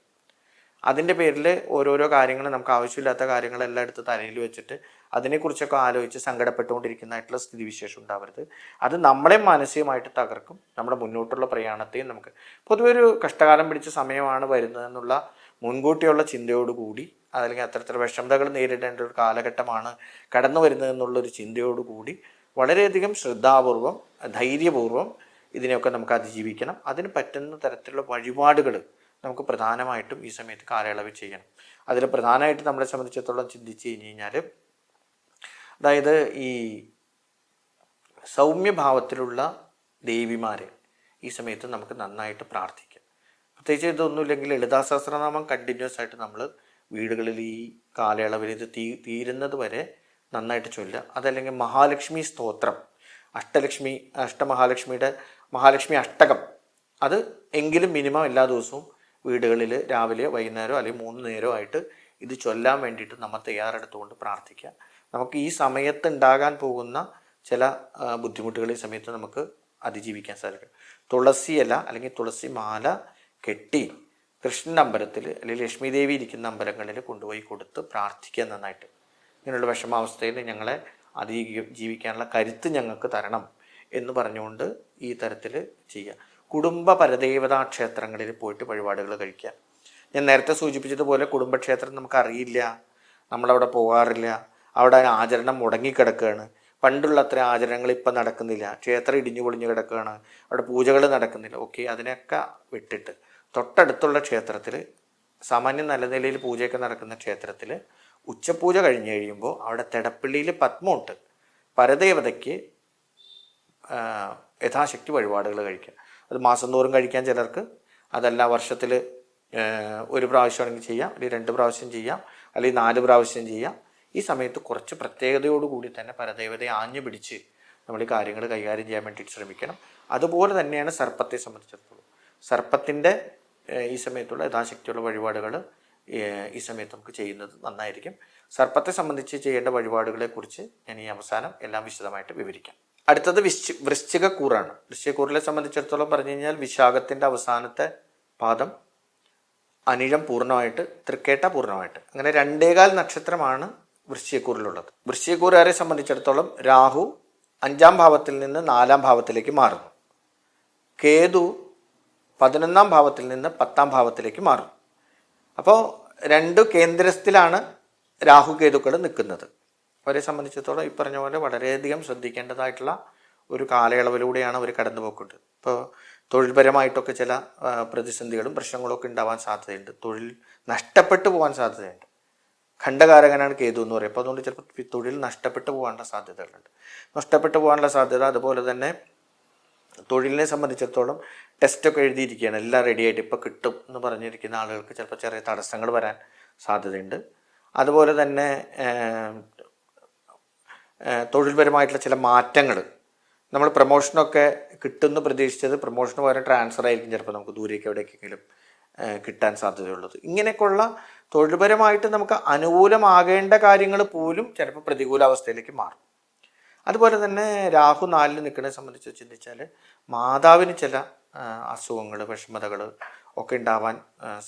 അതിൻ്റെ പേരിൽ ഓരോരോ കാര്യങ്ങൾ, നമുക്ക് ആവശ്യമില്ലാത്ത കാര്യങ്ങളെല്ലാം എടുത്ത് തലയിൽ വെച്ചിട്ട് അതിനെക്കുറിച്ചൊക്കെ ആലോചിച്ച് സങ്കടപ്പെട്ടുകൊണ്ടിരിക്കുന്നതായിട്ടുള്ള സ്ഥിതിവിശേഷം ഉണ്ടാവരുത്. അത് നമ്മളെ മാനസികമായിട്ട് തകർക്കും, നമ്മുടെ മുന്നോട്ടുള്ള പ്രയാണത്തെയും. നമുക്ക് പൊതുവെ ഒരു കഷ്ടകാലം പിടിച്ച സമയമാണ് വരുന്നതെന്നുള്ള മുൻകൂട്ടിയുള്ള ചിന്തയോടുകൂടി, അതല്ലെങ്കിൽ അത്തരത്തിലുള്ള വിഷമതകൾ നേരിടേണ്ട ഒരു കാലഘട്ടമാണ് കടന്നു വരുന്നതെന്നുള്ളൊരു ചിന്തയോടുകൂടി വളരെയധികം ശ്രദ്ധാപൂർവം ധൈര്യപൂർവം ഇതിനെയൊക്കെ നമുക്ക് അതിജീവിക്കണം. അതിന് പറ്റുന്ന തരത്തിലുള്ള വഴിപാടുകൾ നമുക്ക് പ്രധാനമായിട്ടും ഈ സമയത്ത് കാലയളവിൽ ചെയ്യണം. അതിൽ പ്രധാനമായിട്ട് നമ്മളെ സംബന്ധിച്ചിടത്തോളം ചിന്തിച്ച് കഴിഞ്ഞാൽ, അതായത് ഈ സൗമ്യഭാവത്തിലുള്ള ദേവിമാരെ, ഈ സമയത്ത് നമുക്ക് നന്നായിട്ട് പ്രാർത്ഥിക്കാം. പ്രത്യേകിച്ച് ഇതൊന്നുമില്ലെങ്കിൽ ലളിതാ സഹസ്രനാമം കണ്ടിന്യൂസ് ആയിട്ട് നമ്മൾ വീടുകളിൽ ഈ കാലയളവിൽ ഇത് തീരുന്നത് വരെ നന്നായിട്ട് ചൊല്ലുക. അതല്ലെങ്കിൽ മഹാലക്ഷ്മി സ്തോത്രം, മഹാലക്ഷ്മി അഷ്ടകം, അത് എങ്കിലും മിനിമം എല്ലാ ദിവസവും വീടുകളിൽ രാവിലെ വൈകുന്നേരമോ അല്ലെങ്കിൽ 3 നേരമോ ആയിട്ട് ഇത് ചൊല്ലാൻ വേണ്ടിയിട്ട് നമ്മൾ തയ്യാറെടുത്തുകൊണ്ട് പ്രാർത്ഥിക്കുക. നമുക്ക് ഈ സമയത്ത് ഉണ്ടാകാൻ പോകുന്ന ചില ബുദ്ധിമുട്ടുകൾ ഈ സമയത്ത് നമുക്ക് അതിജീവിക്കാൻ സാധിക്കും. തുളസി ഇല അല്ലെങ്കിൽ തുളസി മാല കെട്ടി കൃഷ്ണൻ അമ്പലത്തിൽ അല്ലെങ്കിൽ ലക്ഷ്മി ദേവി ഇരിക്കുന്ന അമ്പലങ്ങളിൽ കൊണ്ടുപോയി കൊടുത്ത് പ്രാർത്ഥിക്കുക നന്നായിട്ട്. ഇങ്ങനെയുള്ള വിഷമാവസ്ഥയിൽ ഞങ്ങളെ ജീവിക്കാനുള്ള കരുത്ത് ഞങ്ങൾക്ക് തരണം എന്ന് പറഞ്ഞുകൊണ്ട് ഈ തരത്തിൽ ചെയ്യുക. കുടുംബ പരദേവതാ ക്ഷേത്രങ്ങളിൽ പോയിട്ട് വഴിപാടുകൾ കഴിക്കുക. ഞാൻ നേരത്തെ സൂചിപ്പിച്ചതുപോലെ കുടുംബക്ഷേത്രം നമുക്കറിയില്ല, നമ്മളവിടെ പോകാറില്ല, അവിടെ ആചരണം മുടങ്ങിക്കിടക്കുകയാണ്. പണ്ടുള്ള അത്ര ആചരണങ്ങൾ ഇപ്പം നടക്കുന്നില്ല, ക്ഷേത്രം ഇടിഞ്ഞു പൊളിഞ്ഞു കിടക്കുകയാണ്, അവിടെ പൂജകൾ നടക്കുന്നില്ല. ഓക്കെ, അതിനൊക്കെ വിട്ടിട്ട് തൊട്ടടുത്തുള്ള ക്ഷേത്രത്തിൽ സാമാന്യം നല്ല നിലയിൽ പൂജയൊക്കെ നടക്കുന്ന ക്ഷേത്രത്തിൽ ഉച്ചപൂജ കഴിഞ്ഞ് കഴിയുമ്പോൾ അവിടെ തെടപ്പള്ളിയിൽ പത്മമുണ്ട്, പരദേവതയ്ക്ക് യഥാശക്തി വഴിപാടുകൾ കഴിക്കുക. അത് മാസം തോറും കഴിക്കാൻ ചിലർക്ക്, അതല്ല വർഷത്തിൽ 1 പ്രാവശ്യമാണെങ്കിൽ ചെയ്യാം, അല്ലെങ്കിൽ 2 പ്രാവശ്യം ചെയ്യാം, അല്ലെങ്കിൽ 4 പ്രാവശ്യം ചെയ്യാം. ഈ സമയത്ത് കുറച്ച് പ്രത്യേകതയോടുകൂടി തന്നെ പരദേവതയെ ആഞ്ഞു പിടിച്ച് നമ്മൾ ഈ കാര്യങ്ങൾ കൈകാര്യം ചെയ്യാൻ വേണ്ടിയിട്ട് ശ്രമിക്കണം. അതുപോലെ തന്നെയാണ് സർപ്പത്തെ സംബന്ധിച്ചിടത്തോളം. സർപ്പത്തിൻ്റെ ഈ സമയത്തുള്ള യഥാശക്തിയുള്ള വഴിപാടുകൾ ഈ സമയത്ത് നമുക്ക് ചെയ്യുന്നത് നന്നായിരിക്കും. സർപ്പത്തെ സംബന്ധിച്ച് ചെയ്യേണ്ട വഴിപാടുകളെക്കുറിച്ച് ഞാൻ ഈ അവസാനം എല്ലാം വിശദമായിട്ട് വിവരിക്കാം. അടുത്തത് വൃശ്ചികക്കൂറാണ്. വൃശ്ചികക്കൂറിനെ സംബന്ധിച്ചിടത്തോളം പറഞ്ഞു കഴിഞ്ഞാൽ വിശാഖത്തിൻ്റെ അവസാനത്തെ പാദം, അനിഴം പൂർണ്ണമായിട്ട്, തൃക്കേട്ട പൂർണ്ണമായിട്ട്, അങ്ങനെ 2.25 നക്ഷത്രമാണ് വൃശ്ചികക്കൂറിലുള്ളത്. വൃശ്ചികക്കൂറുകാരെ സംബന്ധിച്ചിടത്തോളം രാഹു 5ാം ഭാവത്തിൽ നിന്ന് 4ാം ഭാവത്തിലേക്ക് മാറുന്നു. കേതു 11ാം ഭാവത്തിൽ നിന്ന് 10ാം ഭാവത്തിലേക്ക് മാറും. അപ്പോൾ 2 കേന്ദ്രസ്ഥിലാണ് രാഹു കേതുക്കൾ നിൽക്കുന്നത്. അവരെ സംബന്ധിച്ചിടത്തോളം ഈ പറഞ്ഞ പോലെ വളരെയധികം ശ്രദ്ധിക്കേണ്ടതായിട്ടുള്ള ഒരു കാലയളവിലൂടെയാണ് അവർ കടന്നുപോക്കുണ്ട്. ഇപ്പോൾ തൊഴിൽപരമായിട്ടൊക്കെ ചില പ്രതിസന്ധികളും പ്രശ്നങ്ങളൊക്കെ ഉണ്ടാവാൻ സാധ്യതയുണ്ട്. തൊഴിൽ നഷ്ടപ്പെട്ടു പോകാൻ സാധ്യതയുണ്ട്. ഖണ്ഡകാരകനാണ് കേതു എന്ന് പറയും. അപ്പോൾ അതുകൊണ്ട് ചിലപ്പോൾ തൊഴിൽ നഷ്ടപ്പെട്ടു പോകാനുള്ള സാധ്യതകളുണ്ട്. നഷ്ടപ്പെട്ടു പോകാനുള്ള സാധ്യത, അതുപോലെ തന്നെ തൊഴിലിനെ സംബന്ധിച്ചിടത്തോളം ടെസ്റ്റൊക്കെ എഴുതിയിരിക്കുകയാണ്, എല്ലാം റെഡിയായിട്ട് ഇപ്പോൾ കിട്ടും എന്ന് പറഞ്ഞിരിക്കുന്ന ആളുകൾക്ക് ചിലപ്പോൾ ചെറിയ തടസ്സങ്ങൾ വരാൻ സാധ്യതയുണ്ട്. അതുപോലെ തന്നെ തൊഴിൽപരമായിട്ടുള്ള ചില മാറ്റങ്ങൾ, നമ്മൾ പ്രൊമോഷനൊക്കെ കിട്ടുമെന്ന് പ്രതീക്ഷിച്ചത് പ്രൊമോഷന് പകരം ട്രാൻസ്ഫർ ആയിരിക്കും ചിലപ്പോൾ നമുക്ക് ദൂരേക്ക് എവിടേക്കെങ്കിലും കിട്ടാൻ സാധ്യതയുള്ളത്. ഇങ്ങനെയൊക്കെയുള്ള തൊഴിൽപരമായിട്ട് നമുക്ക് അനുകൂലമാകേണ്ട കാര്യങ്ങൾ പോലും ചിലപ്പോൾ പ്രതികൂല അവസ്ഥയിലേക്ക് മാറും. അതുപോലെ തന്നെ രാഹു 4ൽ നിൽക്കുന്നതിനെ സംബന്ധിച്ച് ചിന്തിച്ചാൽ മാതാവിന് ചില അസുഖങ്ങൾ, വിഷമതകൾ ഒക്കെ ഉണ്ടാവാൻ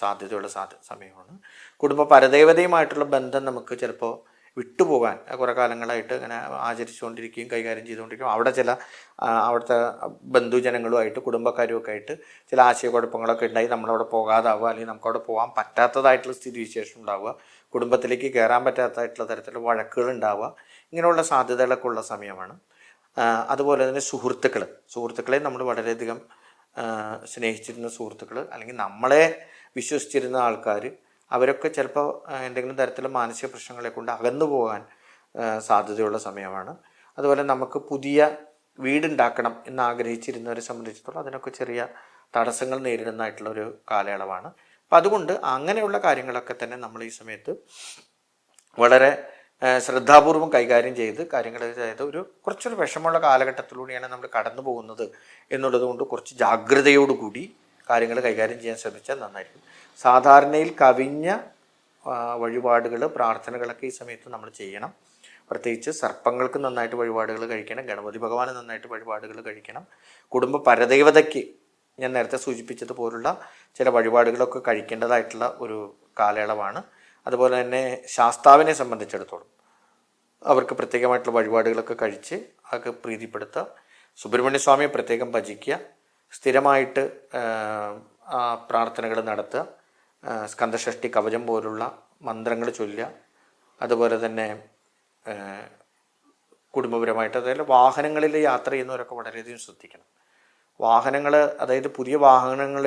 സാധ്യതയുള്ള സമയമാണ്. കുടുംബ പരദേവതയുമായിട്ടുള്ള ബന്ധം നമുക്ക് ചിലപ്പോൾ വിട്ടുപോകാൻ കുറേ കാലങ്ങളായിട്ട് ഇങ്ങനെ ആചരിച്ചുകൊണ്ടിരിക്കുകയും കൈകാര്യം ചെയ്തുകൊണ്ടിരിക്കുകയും അവിടെ ചില അവിടുത്തെ ബന്ധുജനങ്ങളുമായിട്ട് കുടുംബക്കാരുമൊക്കെ ആയിട്ട് ചില ആശയക്കുഴപ്പങ്ങളൊക്കെ ഉണ്ടായി നമ്മളവിടെ പോകാതാവുക, അല്ലെങ്കിൽ നമുക്കവിടെ പോകാൻ പറ്റാത്തതായിട്ടുള്ള സ്ഥിതിവിശേഷം ഉണ്ടാവുക, കുടുംബത്തിലേക്ക് കയറാൻ പറ്റാത്തതായിട്ടുള്ള തരത്തിലുള്ള വഴക്കുകൾ ഉണ്ടാവുക, ഇങ്ങനെയുള്ള സാധ്യതകളൊക്കെ ഉള്ള സമയമാണ്. അതുപോലെ തന്നെ സുഹൃത്തുക്കളെ നമ്മൾ വളരെയധികം സ്നേഹിച്ചിരുന്ന സുഹൃത്തുക്കൾ, അല്ലെങ്കിൽ നമ്മളെ വിശ്വസിച്ചിരുന്ന ആൾക്കാർ, അവരൊക്കെ ചിലപ്പോൾ എന്തെങ്കിലും തരത്തിലുള്ള മാനസിക പ്രശ്നങ്ങളെ കൊണ്ട് അകന്നു പോകാൻ സാധ്യതയുള്ള സമയമാണ്. അതുപോലെ നമുക്ക് പുതിയ വീടുണ്ടാക്കണം എന്ന് ആഗ്രഹിച്ചിരുന്നവരെ സംബന്ധിച്ചിടത്തോളം അതിനൊക്കെ ചെറിയ തടസ്സങ്ങൾ നേരിടുന്നതായിട്ടുള്ള ഒരു കാലയളവാണ്. അപ്പം അതുകൊണ്ട് അങ്ങനെയുള്ള കാര്യങ്ങളൊക്കെ തന്നെ നമ്മൾ ഈ സമയത്ത് വളരെ ശ്രദ്ധാപൂർവം കൈകാര്യം ചെയ്ത് കാര്യങ്ങൾ, അതായത് കുറച്ചൊരു വിഷമമുള്ള കാലഘട്ടത്തിലൂടെയാണ് നമ്മൾ കടന്നു പോകുന്നത് എന്നുള്ളത് കൊണ്ട് കുറച്ച് ജാഗ്രതയോടുകൂടി കാര്യങ്ങൾ കൈകാര്യം ചെയ്യാൻ ശ്രമിച്ചാൽ നന്നായിരിക്കും. സാധാരണയിൽ കവിഞ്ഞ വഴിപാടുകൾ, പ്രാർത്ഥനകളൊക്കെ ഈ സമയത്ത് നമ്മൾ ചെയ്യണം. പ്രത്യേകിച്ച് സർപ്പങ്ങൾക്ക് നന്നായിട്ട് വഴിപാടുകൾ കഴിക്കണം, ഗണപതി ഭഗവാന് നന്നായിട്ട് വഴിപാടുകൾ കഴിക്കണം, കുടുംബ പരദേവതയ്ക്ക് ഞാൻ നേരത്തെ സൂചിപ്പിച്ചതുപോലുള്ള ചില വഴിപാടുകളൊക്കെ കഴിക്കേണ്ടതായിട്ടുള്ള ഒരു കാലയളവാണ്. അതുപോലെ തന്നെ ശാസ്താവിനെ സംബന്ധിച്ചിടത്തോളം അവർക്ക് പ്രത്യേകമായിട്ടുള്ള വഴിപാടുകളൊക്കെ കഴിച്ച് അതൊക്കെ പ്രീതിപ്പെടുത്തുക. സുബ്രഹ്മണ്യസ്വാമിയെ പ്രത്യേകം ഭജിക്കുക, സ്ഥിരമായിട്ട് പ്രാർത്ഥനകൾ നടത്തുക, സ്കന്ദഷഷ്ടി കവചം പോലുള്ള മന്ത്രങ്ങൾ ചൊല്ലുക. അതുപോലെ തന്നെ കുടുംബപരമായിട്ട്, അതായത് വാഹനങ്ങളിൽ യാത്ര ചെയ്യുന്നവരൊക്കെ വളരെയധികം ശ്രദ്ധിക്കണം. വാഹനങ്ങൾ, അതായത് പുതിയ വാഹനങ്ങൾ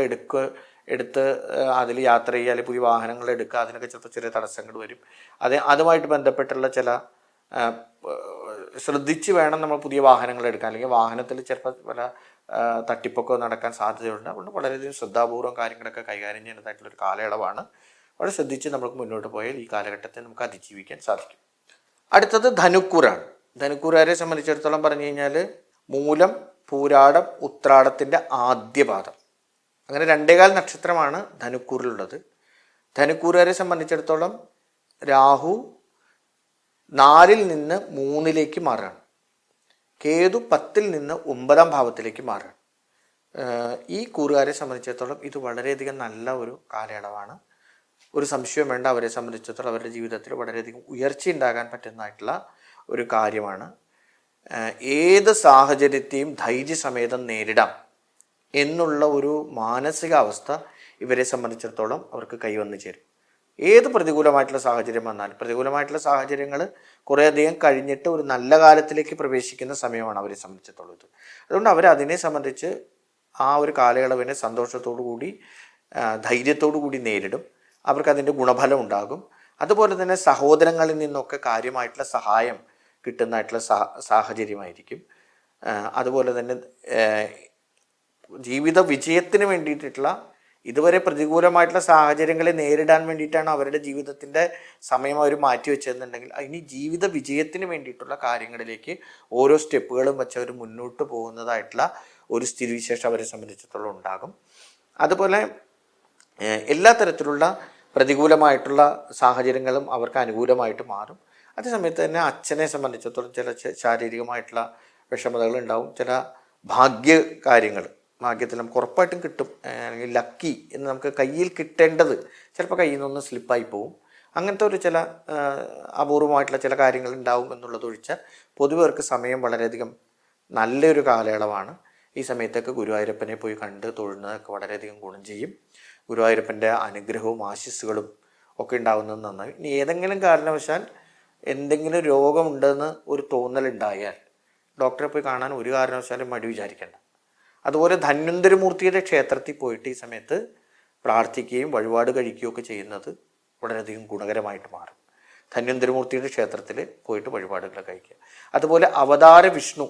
എടുത്ത് അതിൽ യാത്ര ചെയ്യുക, അല്ലെങ്കിൽ പുതിയ വാഹനങ്ങൾ എടുക്കുക, അതിനൊക്കെ ചിലപ്പോൾ ചെറിയ തടസ്സങ്ങൾ വരും. അതുമായിട്ട് ബന്ധപ്പെട്ടുള്ള ചില ശ്രദ്ധിച്ച് വേണം നമ്മൾ പുതിയ വാഹനങ്ങൾ എടുക്കാൻ, അല്ലെങ്കിൽ വാഹനത്തിൽ ചിലപ്പോൾ പല തട്ടിപ്പൊക്കെ നടക്കാൻ സാധ്യതയുണ്ട്. അതുകൊണ്ട് വളരെയധികം ശ്രദ്ധാപൂർവ്വം കാര്യങ്ങളൊക്കെ കൈകാര്യം ചെയ്യേണ്ടതായിട്ടുള്ളൊരു കാലയളവാണ്. വളരെ ശ്രദ്ധിച്ച് നമുക്ക് മുന്നോട്ട് പോയാൽ ഈ കാലഘട്ടത്തെ നമുക്ക് അതിജീവിക്കാൻ സാധിക്കും. അടുത്തത് ധനുക്കൂറാണ്. ധനുക്കൂറുകാരെ സംബന്ധിച്ചിടത്തോളം പറഞ്ഞു കഴിഞ്ഞാൽ മൂലം, പൂരാടം, ഉത്രാടത്തിൻ്റെ ആദ്യ പാദം, അങ്ങനെ 2.25 നക്ഷത്രമാണ് ധനുക്കൂറിലുള്ളത്. ധനുക്കൂറുകാരെ സംബന്ധിച്ചിടത്തോളം രാഹു 4-ൽ നിന്ന് 3-ലേക്ക് മാറുകയാണ്. കേതു 10-ൽ നിന്ന് 9-ാം ഭാവത്തിലേക്ക് മാറുകയാണ്. ഈ കൂറുകാരെ സംബന്ധിച്ചിടത്തോളം ഇത് വളരെയധികം നല്ല ഒരു കാലയളവാണ്. ഒരു സംശയം വേണ്ട, അവരെ സംബന്ധിച്ചിടത്തോളം അവരുടെ ജീവിതത്തിൽ വളരെയധികം ഉയർച്ച ഉണ്ടാകാൻ പറ്റുന്നതായിട്ടുള്ള ഒരു കാര്യമാണ്. ഏത് സാഹചര്യത്തെയും ധൈര്യസമേതം നേരിടാം എന്നുള്ള ഒരു മാനസികാവസ്ഥ ഇവരെ സംബന്ധിച്ചിടത്തോളം അവർക്ക് കൈവന്നു ചേരും. ഏത് പ്രതികൂലമായിട്ടുള്ള സാഹചര്യം വന്നാലും, പ്രതികൂലമായിട്ടുള്ള സാഹചര്യങ്ങൾ കുറേയധികം കഴിഞ്ഞിട്ട് ഒരു നല്ല കാലത്തിലേക്ക് പ്രവേശിക്കുന്ന സമയമാണ് അവരെ സംബന്ധിച്ചിടത്തോളം ഇത്. അതുകൊണ്ട് അവരതിനെ സംബന്ധിച്ച് ആ ഒരു കാലയളവിനെ സന്തോഷത്തോടു കൂടി ധൈര്യത്തോടു കൂടി നേരിടും. അവർക്കതിൻ്റെ ഗുണഫലം ഉണ്ടാകും. അതുപോലെ തന്നെ സഹോദരങ്ങളിൽ നിന്നൊക്കെ കാര്യമായിട്ടുള്ള സഹായം കിട്ടുന്നതായിട്ടുള്ള സാഹചര്യമായിരിക്കും. അതുപോലെ തന്നെ ജീവിത വിജയത്തിന് വേണ്ടിയിട്ടുള്ള, ഇതുവരെ പ്രതികൂലമായിട്ടുള്ള സാഹചര്യങ്ങളെ നേരിടാൻ വേണ്ടിയിട്ടാണ് അവരുടെ ജീവിതത്തിൻ്റെ സമയം അവർ മാറ്റിവെച്ചതെന്നുണ്ടെങ്കിൽ ഇനി ജീവിത വിജയത്തിന് വേണ്ടിയിട്ടുള്ള കാര്യങ്ങളിലേക്ക് ഓരോ സ്റ്റെപ്പുകളും വെച്ച് അവർ മുന്നോട്ട് പോകുന്നതായിട്ടുള്ള ഒരു സ്ഥിതിവിശേഷം അവരെ സംബന്ധിച്ചിടത്തോളം ഉണ്ടാകും. അതുപോലെ എല്ലാ തരത്തിലുള്ള പ്രതികൂലമായിട്ടുള്ള സാഹചര്യങ്ങളും അവർക്ക് അനുകൂലമായിട്ട് മാറും. അതേസമയത്ത് തന്നെ അച്ഛനെ സംബന്ധിച്ചിടത്തോളം ചില ശാരീരികമായിട്ടുള്ള വിഷമതകൾ ഉണ്ടാവും. ചില ഭാഗ്യകാര്യങ്ങൾ, ഭാഗ്യത്തിൽ നമുക്ക് ഉറപ്പായിട്ടും കിട്ടും, അല്ലെങ്കിൽ ലക്കി എന്ന് നമുക്ക് കയ്യിൽ കിട്ടേണ്ടത് ചിലപ്പോൾ കയ്യിൽ നിന്നൊന്ന് സ്ലിപ്പായി പോവും. അങ്ങനത്തെ ഒരു ചില അപൂർവമായിട്ടുള്ള ചില കാര്യങ്ങൾ ഉണ്ടാവും എന്നുള്ളതൊഴിച്ചാൽ പൊതുവെ അവർക്ക് സമയം വളരെയധികം നല്ലൊരു കാലയളവാണ്. ഈ സമയത്തൊക്കെ ഗുരുവായൂരപ്പനെ പോയി കണ്ട് തൊഴുന്നതൊക്കെ വളരെയധികം ഗുണം ചെയ്യും. ഗുരുവായൂരപ്പൻ്റെ അനുഗ്രഹവും ആശിസ്സുകളും ഒക്കെ ഉണ്ടാകുന്നത് നന്നായി. ഇനി ഏതെങ്കിലും കാരണവശാൽ എന്തെങ്കിലും രോഗമുണ്ടെന്ന് ഒരു തോന്നലുണ്ടായാൽ ഡോക്ടറെ പോയി കാണാൻ ഒരു കാരണവശാലും മടി വിചാരിക്കേണ്ട. അതുപോലെ ധന്വന്തരമൂർത്തിയുടെ ക്ഷേത്രത്തിൽ പോയിട്ട് ഈ സമയത്ത് പ്രാർത്ഥിക്കുകയും വഴിപാട് കഴിക്കുകയും ഒക്കെ ചെയ്യുന്നത് വളരെയധികം ഗുണകരമായിട്ട് മാറും. ധന്വന്തരമൂർത്തിയുടെ ക്ഷേത്രത്തിൽ പോയിട്ട് വഴിപാടുകൾ കഴിക്കുക. അതുപോലെ അവതാര വിഷ്ണു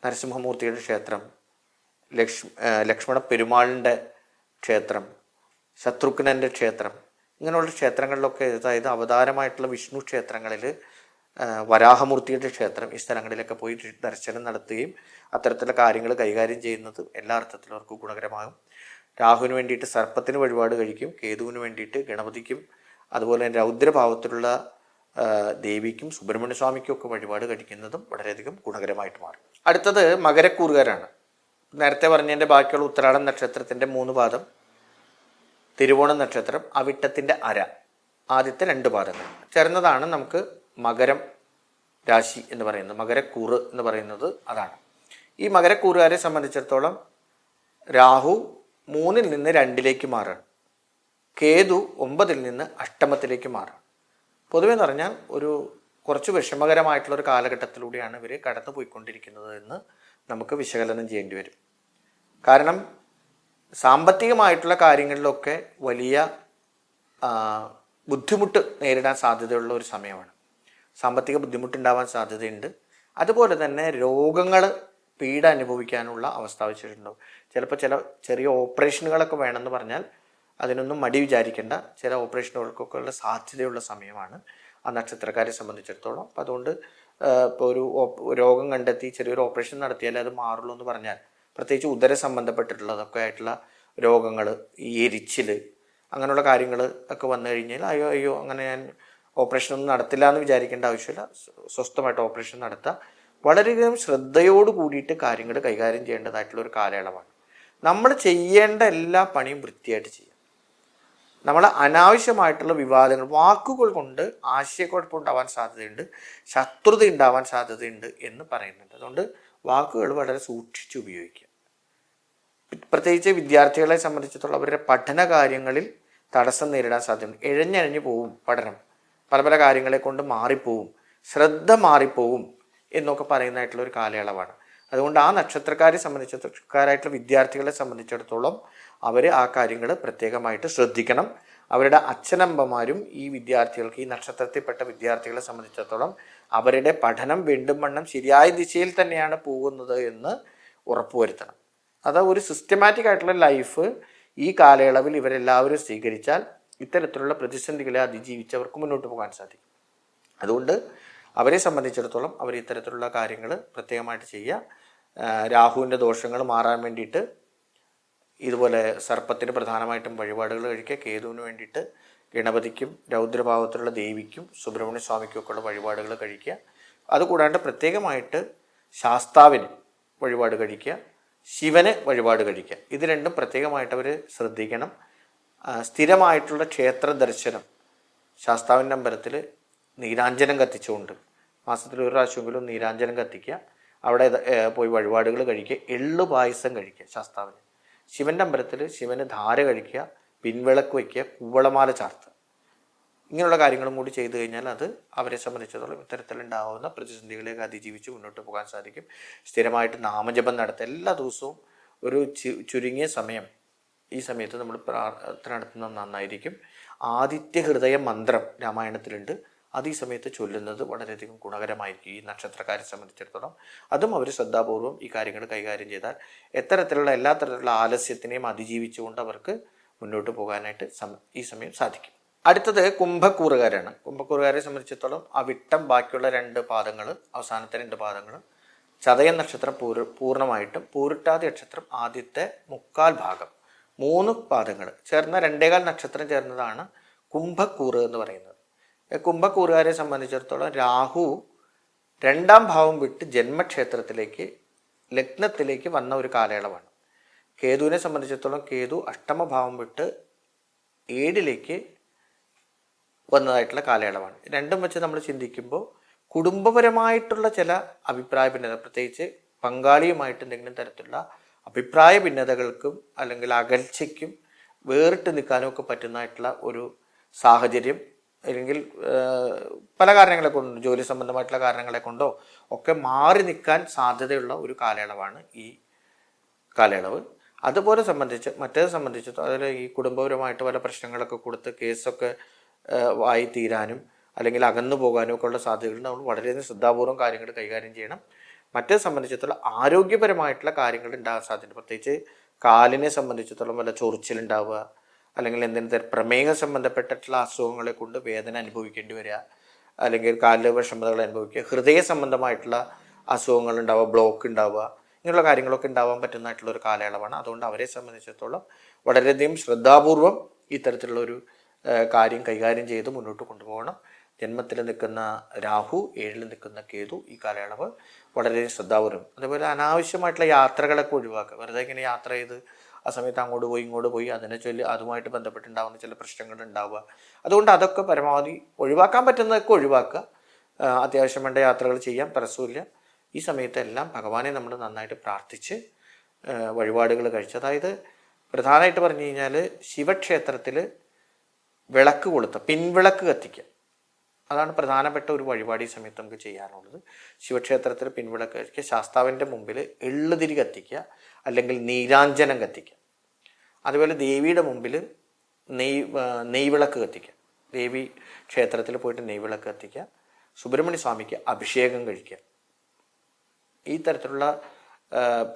നരസിംഹമൂർത്തിയുടെ ക്ഷേത്രം, ലക്ഷ്മണ പെരുമാളിൻ്റെ ക്ഷേത്രം, ശത്രുഘ്നൻ്റെ ക്ഷേത്രം, ഇങ്ങനെയുള്ള ക്ഷേത്രങ്ങളിലൊക്കെ, അതായത് അവതാരമായിട്ടുള്ള വിഷ്ണു ക്ഷേത്രങ്ങളിൽ, വരാഹമൂർത്തിയുടെ ക്ഷേത്രം, ഈ സ്ഥലങ്ങളിലൊക്കെ പോയി ദർശനം നടത്തുകയും അത്തരത്തിലുള്ള കാര്യങ്ങൾ കൈകാര്യം ചെയ്യുന്നത് എല്ലാ അർത്ഥത്തിലും അവർക്ക് ഗുണകരമാകും. രാഹുവിന് വേണ്ടിയിട്ട് സർപ്പത്തിന് വഴിപാട് കഴിക്കും, കേതുവിന് വേണ്ടിയിട്ട് ഗണപതിക്കും, അതുപോലെ തന്നെ രൗദ്രഭാവത്തിലുള്ള ദേവിക്കും സുബ്രഹ്മണ്യ സ്വാമിക്കും ഒക്കെ വഴിപാട് കഴിക്കുന്നതും വളരെയധികം ഗുണകരമായിട്ട് മാറും. അടുത്തത് മകരക്കൂറുകാരാണ്. നേരത്തെ പറഞ്ഞതിൻ്റെ ബാക്കിയുള്ള ഉത്രാടം നക്ഷത്രത്തിൻ്റെ 3 പാദം, തിരുവോണം നക്ഷത്രം, അവിട്ടത്തിൻ്റെ അര, ആദ്യത്തെ 2 പാദങ്ങൾ ചേർന്നതാണ് നമുക്ക് മകരം രാശി എന്ന് പറയുന്നത്. മകരക്കൂറ് എന്ന് പറയുന്നത് അതാണ്. ഈ മകരക്കൂറുകാരെ സംബന്ധിച്ചിടത്തോളം രാഹു 3-ൽ നിന്ന് 2-ലേക്ക് മാറുകയാണ്. കേതു 9-ൽ നിന്ന് അഷ്ടമത്തിലേക്ക് മാറുകയാണ്. പൊതുവെ എന്ന് പറഞ്ഞാൽ ഒരു കുറച്ച് വിഷമകരമായിട്ടുള്ളൊരു കാലഘട്ടത്തിലൂടെയാണ് ഇവർ കടന്നു പോയിക്കൊണ്ടിരിക്കുന്നത് എന്ന് നമുക്ക് വിശകലനം ചെയ്യേണ്ടി വരും. കാരണം സാമ്പത്തികമായിട്ടുള്ള കാര്യങ്ങളിലൊക്കെ വലിയ ബുദ്ധിമുട്ട് നേരിടാൻ സാധ്യതയുള്ള ഒരു സമയമാണ്. സാമ്പത്തിക ബുദ്ധിമുട്ടുണ്ടാവാൻ സാധ്യതയുണ്ട്. അതുപോലെ തന്നെ രോഗങ്ങൾ പീഡ അനുഭവിക്കാനുള്ള അവസ്ഥാവിശേഷമുണ്ടാവും. ചിലപ്പോൾ ചെറിയ ഓപ്പറേഷനുകളൊക്കെ വേണമെന്ന് പറഞ്ഞാൽ അതിനൊന്നും മടി വിചാരിക്കേണ്ട. ചില ഓപ്പറേഷനുകൾക്കൊക്കെ ഉള്ള സാധ്യതയുള്ള സമയമാണ് ആ നക്ഷത്രക്കാരെ സംബന്ധിച്ചിടത്തോളം. അപ്പം അതുകൊണ്ട് ഇപ്പോൾ ഒരു രോഗം കണ്ടെത്തി ചെറിയൊരു ഓപ്പറേഷൻ നടത്തിയാൽ അത് മാറുള്ളൂ എന്ന് പറഞ്ഞാൽ, പ്രത്യേകിച്ച് ഉദര സംബന്ധപ്പെട്ടിട്ടുള്ളതൊക്കെ ആയിട്ടുള്ള രോഗങ്ങൾ, ഈ എരിച്ചിൽ, അങ്ങനെയുള്ള കാര്യങ്ങൾ ഒക്കെ വന്നു കഴിഞ്ഞാൽ അയ്യോ അങ്ങനെ ഞാൻ ഓപ്പറേഷനൊന്നും നടത്തില്ല എന്ന് വിചാരിക്കേണ്ട ആവശ്യമില്ല. സ്വസ്ഥമായിട്ട് ഓപ്പറേഷൻ നടത്തുക. വളരെയധികം ശ്രദ്ധയോട് കൂടിയിട്ട് കാര്യങ്ങൾ കൈകാര്യം ചെയ്യേണ്ടതായിട്ടുള്ള ഒരു കാലയളവാണ്. നമ്മൾ ചെയ്യേണ്ട എല്ലാ പണിയും വൃത്തിയായിട്ട് ചെയ്യുക. നമ്മൾ അനാവശ്യമായിട്ടുള്ള വിവാദങ്ങൾ, വാക്കുകൾ കൊണ്ട് ആശയക്കുഴപ്പം ഉണ്ടാവാൻ സാധ്യതയുണ്ട്, ശത്രുത ഉണ്ടാവാൻ സാധ്യതയുണ്ട് എന്ന് പറയുന്നുണ്ട്. അതുകൊണ്ട് വാക്കുകൾ വളരെ സൂക്ഷിച്ച് ഉപയോഗിക്കുക. പ്രത്യേകിച്ച് വിദ്യാർത്ഥികളെ സംബന്ധിച്ചിടത്തോളം അവരുടെ പഠന കാര്യങ്ങളിൽ തടസ്സം നേരിടാൻ സാധ്യതയുണ്ട്. ഇഴഞ്ഞഴിഞ്ഞു പോവും പഠനം, പല കാര്യങ്ങളെ കൊണ്ട് മാറിപ്പോവും, ശ്രദ്ധ മാറിപ്പോവും എന്നൊക്കെ പറയുന്നതായിട്ടുള്ള ഒരു കാലയളവാണ്. അതുകൊണ്ട് ആ നക്ഷത്രക്കാരായിട്ടുള്ള വിദ്യാർത്ഥികളെ സംബന്ധിച്ചിടത്തോളം അവർ ആ കാര്യങ്ങൾ പ്രത്യേകമായിട്ട് ശ്രദ്ധിക്കണം. അവരുടെ അച്ഛനമ്മമാരും ഈ വിദ്യാർത്ഥികൾക്ക്, ഈ നക്ഷത്രത്തിൽപ്പെട്ട വിദ്യാർത്ഥികളെ സംബന്ധിച്ചിടത്തോളം അവരുടെ പഠനം വീണ്ടും വണ്ണം ശരിയായ ദിശയിൽ തന്നെയാണ് പോകുന്നത് എന്ന് ഉറപ്പുവരുത്തണം. അത് ഒരു സിസ്റ്റമാറ്റിക് ആയിട്ടുള്ള ലൈഫ് ഈ കാലയളവിൽ ഇവരെല്ലാവരും സ്വീകരിച്ചാൽ ഇത്തരത്തിലുള്ള പ്രതിസന്ധികളെ അതിജീവിച്ചവർക്ക് മുന്നോട്ട് പോകാൻ സാധിക്കും. അതുകൊണ്ട് അവരെ സംബന്ധിച്ചിടത്തോളം അവർ ഇത്തരത്തിലുള്ള കാര്യങ്ങൾ പ്രത്യേകമായിട്ട് ചെയ്യുക. രാഹുവിൻ്റെ ദോഷങ്ങൾ മാറാൻ വേണ്ടിയിട്ട് ഇതുപോലെ സർപ്പത്തിന് പ്രധാനമായിട്ടും വഴിപാടുകൾ കഴിക്കുക. കേതുവിന് വേണ്ടിയിട്ട് ഗണപതിക്കും രൗദ്രഭാവത്തിലുള്ള ദേവിക്കും സുബ്രഹ്മണ്യ സ്വാമിക്കും ഒക്കെ ഉള്ള വഴിപാടുകൾ കഴിക്കുക. അതുകൂടാണ്ട് പ്രത്യേകമായിട്ട് ശാസ്താവിന് വഴിപാട് കഴിക്കുക, ശിവന് വഴിപാട് കഴിക്കുക. ഇത് രണ്ടും പ്രത്യേകമായിട്ട് അവർ ശ്രദ്ധിക്കണം. സ്ഥിരമായിട്ടുള്ള ക്ഷേത്ര ദർശനം, ശാസ്താവിൻ്റെ അമ്പലത്തിൽ നീരാഞ്ജനം കത്തിച്ചുകൊണ്ട് മാസത്തിൽ ഒരു പ്രാവശ്യമെങ്കിലും നീരാഞ്ജനം കത്തിക്കുക, അവിടെ പോയി വഴിപാടുകൾ കഴിക്കുക, എള്ളു പായസം കഴിക്കുക ശാസ്താവിന്. ശിവൻ്റെ അമ്പലത്തിൽ ശിവന് ധാര കഴിക്കുക, പിൻവിളക്ക് വയ്ക്കുക, കൂവളമാല ചാർത്തുക. ഇങ്ങനെയുള്ള കാര്യങ്ങളും കൂടി ചെയ്തു കഴിഞ്ഞാൽ അത് അവരെ സംബന്ധിച്ചിടത്തോളം ഇത്തരത്തിലുണ്ടാവുന്ന പ്രതിസന്ധികളെയൊക്കെ അതിജീവിച്ച് മുന്നോട്ട് പോകാൻ സാധിക്കും. സ്ഥിരമായിട്ട് നാമജപം നടത്തുക. എല്ലാ ദിവസവും ഒരു ചുരുങ്ങിയ സമയം ഈ സമയത്ത് നമ്മൾ പ്രാർത്ഥന നടത്തുന്നത് നന്നായിരിക്കും. ആദിത്യ ഹൃദയ മന്ത്രം രാമായണത്തിലുണ്ട്. അത് ഈ സമയത്ത് ചൊല്ലുന്നത് വളരെയധികം ഗുണകരമായിരിക്കും ഈ നക്ഷത്രക്കാരെ സംബന്ധിച്ചിടത്തോളം. അതും അവർ ശ്രദ്ധാപൂർവം ഈ കാര്യങ്ങൾ കൈകാര്യം ചെയ്താൽ എല്ലാ തരത്തിലുള്ള ആലസ്യത്തിനെയും അതിജീവിച്ചുകൊണ്ട് അവർക്ക് മുന്നോട്ട് പോകാനായിട്ട് ഈ സമയം സാധിക്കും. അടുത്തത് കുംഭക്കൂറുകാരാണ്. കുംഭക്കൂറുകാരെ സംബന്ധിച്ചിടത്തോളം അവിട്ടം ബാക്കിയുള്ള 2 പാദങ്ങൾ, അവസാനത്തെ 2 പാദങ്ങൾ, ചതയം നക്ഷത്രം പൂർണ്ണമായിട്ടും പൂരുട്ടാതി നക്ഷത്രം ആദ്യത്തെ 3/4 ഭാഗം, 3 പാദങ്ങൾ ചേർന്ന 2.25 നക്ഷത്രം ചേർന്നതാണ് കുംഭക്കൂറ് എന്ന് പറയുന്നത്. കുംഭക്കൂറുകാരെ സംബന്ധിച്ചിടത്തോളം രാഹു 2ാം ഭാവം വിട്ട് ജന്മക്ഷേത്രത്തിലേക്ക് ലഗ്നത്തിലേക്ക് വന്ന ഒരു കാലയളവാണ്. കേതുവിനെ സംബന്ധിച്ചിടത്തോളം കേതു 8ാം ഭാവം വിട്ട് 7ലേക്ക് വന്നതായിട്ടുള്ള കാലയളവാണ്. രണ്ടും വെച്ച് നമ്മൾ ചിന്തിക്കുമ്പോൾ കുടുംബപരമായിട്ടുള്ള ചില അഭിപ്രായ ഭിന്നത, പ്രത്യേകിച്ച് പങ്കാളിയുമായിട്ട് എന്തെങ്കിലും തരത്തിലുള്ള അഭിപ്രായ ഭിന്നതകൾക്കും അല്ലെങ്കിൽ അകൽച്ചയ്ക്കും വേറിട്ട് നിൽക്കാനും ഒക്കെ പറ്റുന്നതായിട്ടുള്ള ഒരു സാഹചര്യം, അല്ലെങ്കിൽ പല കാരണങ്ങളെ കൊണ്ടോ ജോലി സംബന്ധമായിട്ടുള്ള കാരണങ്ങളെ കൊണ്ടോ ഒക്കെ മാറി നിൽക്കാൻ സാധ്യതയുള്ള ഒരു കാലയളവാണ് ഈ കാലയളവ്. അതുപോലെ മറ്റേത് സംബന്ധിച്ച് അതിൽ ഈ കുടുംബപരമായിട്ട് പല പ്രശ്നങ്ങളൊക്കെ കൊടുത്ത് കേസൊക്കെ ആയി തീരാനും അല്ലെങ്കിൽ അകന്നു പോകാനും ഒക്കെ ഉള്ള സാധ്യതകളുണ്ട്. നമ്മൾ വളരെയധികം ശ്രദ്ധാപൂർവ്വം കാര്യങ്ങൾ കൈകാര്യം ചെയ്യണം. മറ്റേ സംബന്ധിച്ചിടത്തോളം ആരോഗ്യപരമായിട്ടുള്ള കാര്യങ്ങൾ ഉണ്ടാകാൻ സാധ്യത, പ്രത്യേകിച്ച് കാലിനെ സംബന്ധിച്ചിടത്തോളം വല്ല ചൊറിച്ചിലുണ്ടാവുക, അല്ലെങ്കിൽ എന്തെങ്കിലും പ്രമേഹം സംബന്ധപ്പെട്ടിട്ടുള്ള അസുഖങ്ങളെ കൊണ്ട് വേദന അനുഭവിക്കേണ്ടി വരിക, അല്ലെങ്കിൽ കാലിലെ വിഷമതകൾ അനുഭവിക്കുക, ഹൃദയ സംബന്ധമായിട്ടുള്ള അസുഖങ്ങൾ ഉണ്ടാവുക, ബ്ലോക്ക് ഉണ്ടാവുക, ഇങ്ങനെയുള്ള കാര്യങ്ങളൊക്കെ ഉണ്ടാവാൻ പറ്റുന്നതായിട്ടുള്ള ഒരു കാലയളവാണ്. അതുകൊണ്ട് അവരെ സംബന്ധിച്ചിടത്തോളം വളരെയധികം ശ്രദ്ധാപൂർവം ഇത്തരത്തിലുള്ളൊരു കാര്യം കൈകാര്യം ചെയ്ത് മുന്നോട്ട് കൊണ്ടുപോകണം. ജന്മത്തിൽ നിൽക്കുന്ന രാഹു, 7ൽ നിൽക്കുന്ന കേതു, ഈ കാലയളവ് വളരെ ശ്രദ്ധാപൂർവം. അതേപോലെ അനാവശ്യമായിട്ടുള്ള യാത്രകളൊക്കെ ഒഴിവാക്കുക. വെറുതെ ഇങ്ങനെ യാത്ര ചെയ്ത് ആ സമയത്ത് അങ്ങോട്ട് പോയി ഇങ്ങോട്ട് പോയി അതിനെ ചൊല്ലി അതുമായിട്ട് ബന്ധപ്പെട്ടുണ്ടാകുന്ന ചില പ്രശ്നങ്ങൾ ഉണ്ടാവുക. അതുകൊണ്ട് അതൊക്കെ പരമാവധി ഒഴിവാക്കാൻ പറ്റുന്നതൊക്കെ ഒഴിവാക്കുക. അത്യാവശ്യം വേണ്ട യാത്രകൾ ചെയ്യാം, തടസ്സമില്ല. ഈ സമയത്തെല്ലാം ഭഗവാനെ നമ്മൾ നന്നായിട്ട് പ്രാർത്ഥിച്ച് വഴിപാടുകൾ കഴിച്ച്, അതായത് പ്രധാനമായിട്ട് പറഞ്ഞു കഴിഞ്ഞാൽ ശിവക്ഷേത്രത്തിൽ വിളക്ക് കൊളുത്തുക, പിൻവിളക്ക് കത്തിക്കുക. അതാണ് പ്രധാനപ്പെട്ട ഒരു വഴിപാട് ഈ സമയത്ത് നമുക്ക് ചെയ്യാനുള്ളത്. ശിവക്ഷേത്രത്തിൽ പിൻവിളക്ക് കത്തിക്കുക, ശാസ്താവിൻ്റെ മുമ്പിൽ എള്ളുതിരി കത്തിക്കുക, അല്ലെങ്കിൽ നീരാഞ്ജനം കത്തിക്കുക. അതുപോലെ ദേവിയുടെ മുമ്പിൽ നെയ്വിളക്ക് കത്തിക്കുക. ദേവി ക്ഷേത്രത്തിൽ പോയിട്ട് നെയ്വിളക്ക് കത്തിക്കുക. സുബ്രഹ്മണ്യ സ്വാമിക്ക് അഭിഷേകം കഴിക്കുക. ഈ തരത്തിലുള്ള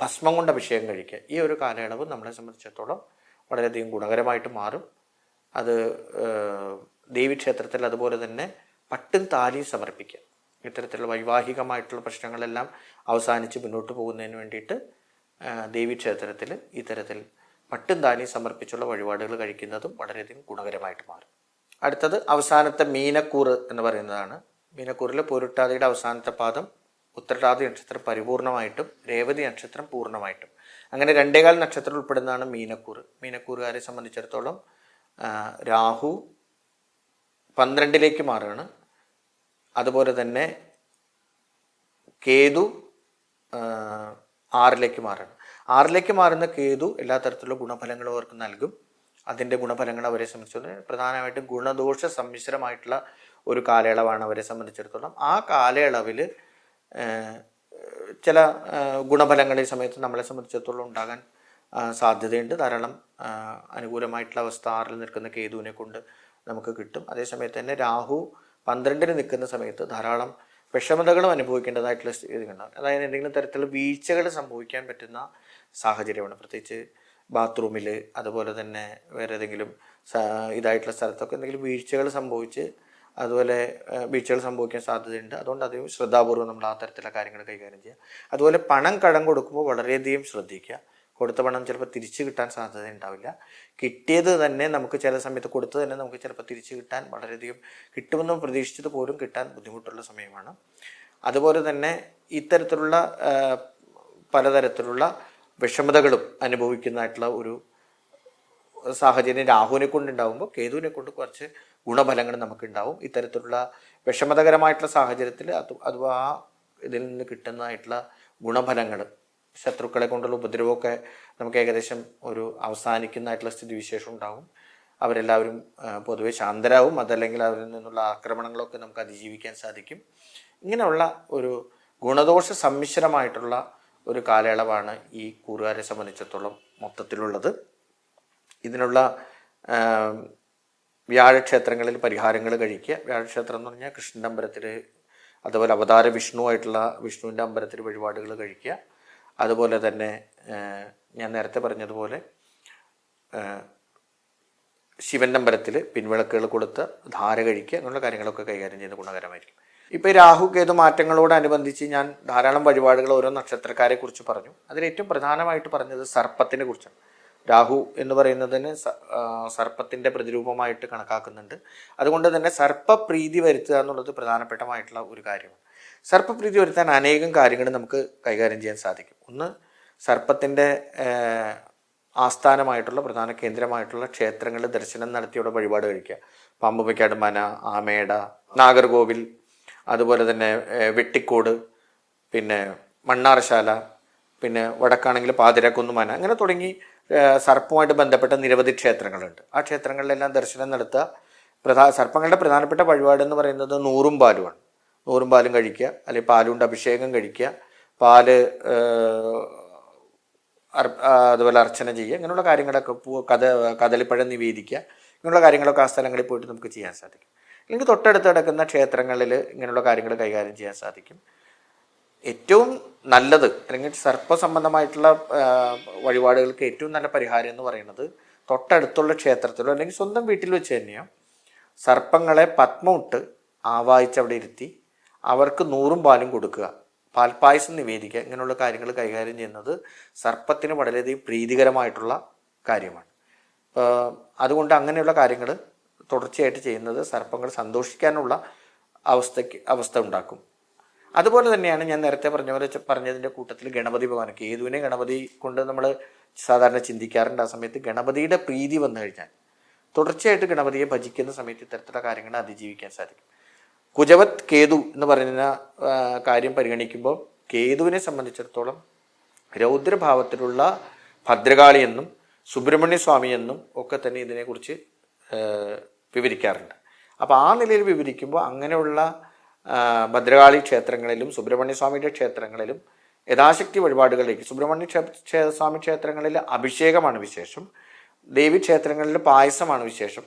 ഭസ്മം കൊണ്ട് അഭിഷേകം കഴിക്കുക. ഈ ഒരു കാലയളവ് നമ്മളെ സംബന്ധിച്ചിടത്തോളം വളരെയധികം ഗുണകരമായിട്ട് മാറും. അത് ദേവീക്ഷേത്രത്തിൽ അതുപോലെ തന്നെ പട്ടും താലിയും സമർപ്പിക്കുക. ഇത്തരത്തിലുള്ള വൈവാഹികമായിട്ടുള്ള പ്രശ്നങ്ങളെല്ലാം അവസാനിച്ച് മുന്നോട്ട് പോകുന്നതിന് വേണ്ടിയിട്ട് ദേവീക്ഷേത്രത്തിൽ ഇത്തരത്തിൽ പട്ടും താലിയും സമർപ്പിച്ചുള്ള വഴിപാടുകൾ കഴിക്കുന്നതും വളരെയധികം ഗുണകരമായിട്ട് മാറും. അടുത്തത് അവസാനത്തെ മീനക്കൂറ് എന്ന് പറയുന്നതാണ്. മീനക്കൂറിൽ പൊരുട്ടാതിയുടെ അവസാനത്തെ പാദം, ഉത്രട്ടാതി നക്ഷത്രം പരിപൂർണമായിട്ടും രേവതി നക്ഷത്രം പൂർണ്ണമായിട്ടും, അങ്ങനെ 2.25 നക്ഷത്രം ഉൾപ്പെടുന്നതാണ് മീനക്കൂറ്. മീനക്കൂറുകാരെ സംബന്ധിച്ചിടത്തോളം രാഹു 12ലേക്ക് മാറുകയാണ്. അതുപോലെ തന്നെ കേതു 6ലേക്ക് മാറുകയാണ്. 6ലേക്ക് മാറുന്ന കേതു എല്ലാ തരത്തിലുള്ള ഗുണഫലങ്ങളും അവർക്ക് നൽകും. അതിൻ്റെ ഗുണഫലങ്ങൾ അവരെ സംബന്ധിച്ചിടത്തോളം പ്രധാനമായിട്ടും ഗുണദോഷ സമ്മിശ്രമായിട്ടുള്ള ഒരു കാലയളവാണ് അവരെ സംബന്ധിച്ചിടത്തോളം. ആ കാലയളവിൽ ചില ഗുണഫലങ്ങൾ ഈ സമയത്ത് നമ്മളെ സംബന്ധിച്ചിടത്തോളം ഉണ്ടാകാൻ സാധ്യതയുണ്ട്. ധാരാളം അനുകൂലമായിട്ടുള്ള അവസ്ഥ 6ൽ നിൽക്കുന്ന കേതുവിനെ കൊണ്ട് നമുക്ക് കിട്ടും. അതേസമയത്ത് തന്നെ രാഹു 12ന് നിൽക്കുന്ന സമയത്ത് ധാരാളം വിഷമതകളും അനുഭവിക്കേണ്ടതായിട്ടുള്ള സ്ഥിതി ഉണ്ടാകും. അതായത് എന്തെങ്കിലും തരത്തിലുള്ള വീഴ്ചകൾ സംഭവിക്കാൻ പറ്റുന്ന സാഹചര്യമാണ്. പ്രത്യേകിച്ച് ബാത്റൂമിൽ, അതുപോലെ തന്നെ വേറെ ഏതെങ്കിലും ഇതായിട്ടുള്ള സ്ഥലത്തൊക്കെ എന്തെങ്കിലും വീഴ്ചകൾ സംഭവിച്ച് അതുപോലെ വീഴ്ചകൾ സംഭവിക്കാൻ സാധ്യതയുണ്ട്. അതുകൊണ്ട് അധികം ശ്രദ്ധാപൂർവ്വം നമ്മൾ ആ തരത്തിലുള്ള കാര്യങ്ങൾ കൈകാര്യം ചെയ്യുക. അതുപോലെ പണം കടം കൊടുക്കുമ്പോൾ വളരെയധികം ശ്രദ്ധിക്കുക. കൊടുത്ത പണം ചിലപ്പോൾ തിരിച്ചു കിട്ടാൻ സാധ്യത ഉണ്ടാവില്ല. കിട്ടിയത് തന്നെ നമുക്ക് ചില സമയത്ത് കൊടുത്തത് തന്നെ നമുക്ക് ചിലപ്പോൾ തിരിച്ചു കിട്ടാൻ വളരെയധികം കിട്ടുമെന്ന് പ്രതീക്ഷിച്ചത് പോലും കിട്ടാൻ ബുദ്ധിമുട്ടുള്ള സമയമാണ്. അതുപോലെ തന്നെ ഇത്തരത്തിലുള്ള പലതരത്തിലുള്ള വിഷമതകളും അനുഭവിക്കുന്നതായിട്ടുള്ള ഒരു സാഹചര്യം രാഹുവിനെ കൊണ്ടുണ്ടാകുമ്പോൾ കേതുവിനെ കൊണ്ട് കുറച്ച് ഗുണഫലങ്ങൾ നമുക്കുണ്ടാവും. ഇത്തരത്തിലുള്ള വിഷമതകരമായിട്ടുള്ള സാഹചര്യത്തിൽ അഥവാ ഇതിൽ നിന്ന് കിട്ടുന്നതായിട്ടുള്ള ഗുണഫലങ്ങൾ, ശത്രുക്കളെ കൊണ്ടുള്ള ഉപദ്രവമൊക്കെ നമുക്ക് ഏകദേശം ഒരു അവസാനിക്കുന്നതായിട്ടുള്ള സ്ഥിതിവിശേഷം ഉണ്ടാവും. അവരെല്ലാവരും പൊതുവെ ശാന്തരാവും. അതല്ലെങ്കിൽ അവരിൽ നിന്നുള്ള ആക്രമണങ്ങളൊക്കെ നമുക്ക് അതിജീവിക്കാൻ സാധിക്കും. ഇങ്ങനെയുള്ള ഒരു ഗുണദോഷ സമ്മിശ്രമായിട്ടുള്ള ഒരു കാലയളവാണ് ഈ കൂറുകാരെ സംബന്ധിച്ചിടത്തോളം മൊത്തത്തിലുള്ളത്. ഇതിനുള്ള വ്യാഴക്ഷേത്രങ്ങളിൽ പരിഹാരങ്ങൾ കഴിക്കുക. വ്യാഴക്ഷേത്രം എന്ന് പറഞ്ഞാൽ കൃഷ്ണൻ്റെ അമ്പലത്തിൽ, അതുപോലെ അവതാര വിഷ്ണുവായിട്ടുള്ള വിഷ്ണുവിൻ്റെ അമ്പലത്തിൽ വഴിപാടുകൾ കഴിക്കുക. അതുപോലെ തന്നെ ഞാൻ നേരത്തെ പറഞ്ഞതുപോലെ ശിവൻ്റെ അമ്പലത്തിൽ പിൻവിളക്കുകൾ കൊടുത്ത് ധാര കഴിക്കുക. അങ്ങനെയുള്ള കാര്യങ്ങളൊക്കെ കൈകാര്യം ചെയ്യുന്ന ഗുണകരമായിരിക്കും. ഇപ്പോൾ രാഹു കേതു മാറ്റങ്ങളോടനുബന്ധിച്ച് ഞാൻ ധാരാളം വഴിപാടുകൾ ഓരോ നക്ഷത്രക്കാരെ കുറിച്ച് പറഞ്ഞു. അതിലേറ്റവും പ്രധാനമായിട്ട് പറഞ്ഞത് സർപ്പത്തിനെ കുറിച്ചാണ്. രാഹു എന്ന് പറയുന്നതിന് സർപ്പത്തിൻ്റെ പ്രതിരൂപമായിട്ട് കണക്കാക്കുന്നുണ്ട്. അതുകൊണ്ട് തന്നെ സർപ്പപ്രീതി വരുത്തുക എന്നുള്ളത് പ്രധാനപ്പെട്ടമായിട്ടുള്ള ഒരു കാര്യമാണ്. സർപ്പപ്രീതി വരുത്താൻ അനേകം കാര്യങ്ങൾ നമുക്ക് കൈകാര്യം ചെയ്യാൻ സാധിക്കും. ഒന്ന്, സർപ്പത്തിൻ്റെ ആസ്ഥാനമായിട്ടുള്ള പ്രധാന കേന്ദ്രമായിട്ടുള്ള ക്ഷേത്രങ്ങളിൽ ദർശനം നടത്തിയുള്ള വഴിപാട് കഴിക്കുക. പാമ്പുമയ്ക്കാട് മന, ആമേട, നാഗർകോവിൽ, അതുപോലെ തന്നെ വെട്ടിക്കോട്, പിന്നെ മണ്ണാറശാല, പിന്നെ വടക്കാണെങ്കിൽ പാതിരാക്കുന്ന് മന, അങ്ങനെ തുടങ്ങി സർപ്പവുമായിട്ട് ബന്ധപ്പെട്ട നിരവധി ക്ഷേത്രങ്ങളുണ്ട്. ആ ക്ഷേത്രങ്ങളിലെല്ലാം ദർശനം നടത്തുക. സർപ്പങ്ങളുടെ പ്രധാനപ്പെട്ട വഴിപാട് എന്ന് പറയുന്നത് നൂറും പാലുമാണ്. നൂറും പാലും കഴിക്കുക, അല്ലെങ്കിൽ പാലുകൊണ്ട് അഭിഷേകം കഴിക്കുക, പാല് അതുപോലെ അർച്ചന ചെയ്യുക, ഇങ്ങനെയുള്ള കാര്യങ്ങളൊക്കെ കദളിപ്പഴം നിവേദിക്കുക, ഇങ്ങനെയുള്ള കാര്യങ്ങളൊക്കെ ആ സ്ഥലങ്ങളിൽ പോയിട്ട് നമുക്ക് ചെയ്യാൻ സാധിക്കും. അല്ലെങ്കിൽ തൊട്ടടുത്ത് കിടക്കുന്ന ക്ഷേത്രങ്ങളിൽ ഇങ്ങനെയുള്ള കാര്യങ്ങൾ കൈകാര്യം ചെയ്യാൻ സാധിക്കും. ഏറ്റവും നല്ലത്, അല്ലെങ്കിൽ സർപ്പ സംബന്ധമായിട്ടുള്ള വഴിപാടുകൾക്ക് ഏറ്റവും നല്ല പരിഹാരം എന്ന് പറയുന്നത് തൊട്ടടുത്തുള്ള ക്ഷേത്രത്തിലോ അല്ലെങ്കിൽ സ്വന്തം വീട്ടിൽ വെച്ച് തന്നെയോ സർപ്പങ്ങളെ പത്മമിട്ട് ആവാഹിച്ച് അവിടെ ഇരുത്തി അവർക്ക് നൂറും പാലും കൊടുക്കുക, പാൽപ്പായസം നിവേദിക്കുക, ഇങ്ങനെയുള്ള കാര്യങ്ങൾ കൈകാര്യം ചെയ്യുന്നത് സർപ്പത്തിന് വളരെയധികം പ്രീതികരമായിട്ടുള്ള കാര്യമാണ്. അതുകൊണ്ട് അങ്ങനെയുള്ള കാര്യങ്ങൾ തുടർച്ചയായിട്ട് ചെയ്യുന്നത് സർപ്പങ്ങൾ സന്തോഷിക്കാനുള്ള അവസ്ഥ ഉണ്ടാക്കും. അതുപോലെ തന്നെയാണ് ഞാൻ നേരത്തെ പറഞ്ഞതിൻ്റെ കൂട്ടത്തിൽ ഗണപതി ഭഗവാൻ, കേതുവിനെ ഗണപതി കൊണ്ട് നമ്മൾ സാധാരണ ചിന്തിക്കാറുണ്ട്. ആ സമയത്ത് ഗണപതിയുടെ പ്രീതി വന്നു കഴിഞ്ഞാൽ തുടർച്ചയായിട്ട് ഗണപതിയെ ഭജിക്കുന്ന സമയത്ത് ഇത്തരത്തിലുള്ള കാര്യങ്ങൾ അതിജീവിക്കാൻ സാധിക്കും. കുജവത് കേതു എന്ന് പറയുന്ന കാര്യം പരിഗണിക്കുമ്പോൾ കേതുവിനെ സംബന്ധിച്ചിടത്തോളം രൗദ്രഭാവത്തിലുള്ള ഭദ്രകാളി എന്നും സുബ്രഹ്മണ്യ സ്വാമി എന്നും ഒക്കെ തന്നെ ഇതിനെക്കുറിച്ച് വിവരിക്കാറുണ്ട്. അപ്പോൾ ആ നിലയിൽ വിവരിക്കുമ്പോൾ അങ്ങനെയുള്ള ഭദ്രകാളി ക്ഷേത്രങ്ങളിലും സുബ്രഹ്മണ്യ സ്വാമിയുടെ ക്ഷേത്രങ്ങളിലും യഥാശക്തി വഴിപാടുകളിലേക്ക്, സുബ്രഹ്മണ്യ സ്വാമി ക്ഷേത്രങ്ങളിൽ അഭിഷേകമാണ് വിശേഷം, ദേവി ക്ഷേത്രങ്ങളിൽ പായസമാണ് വിശേഷം.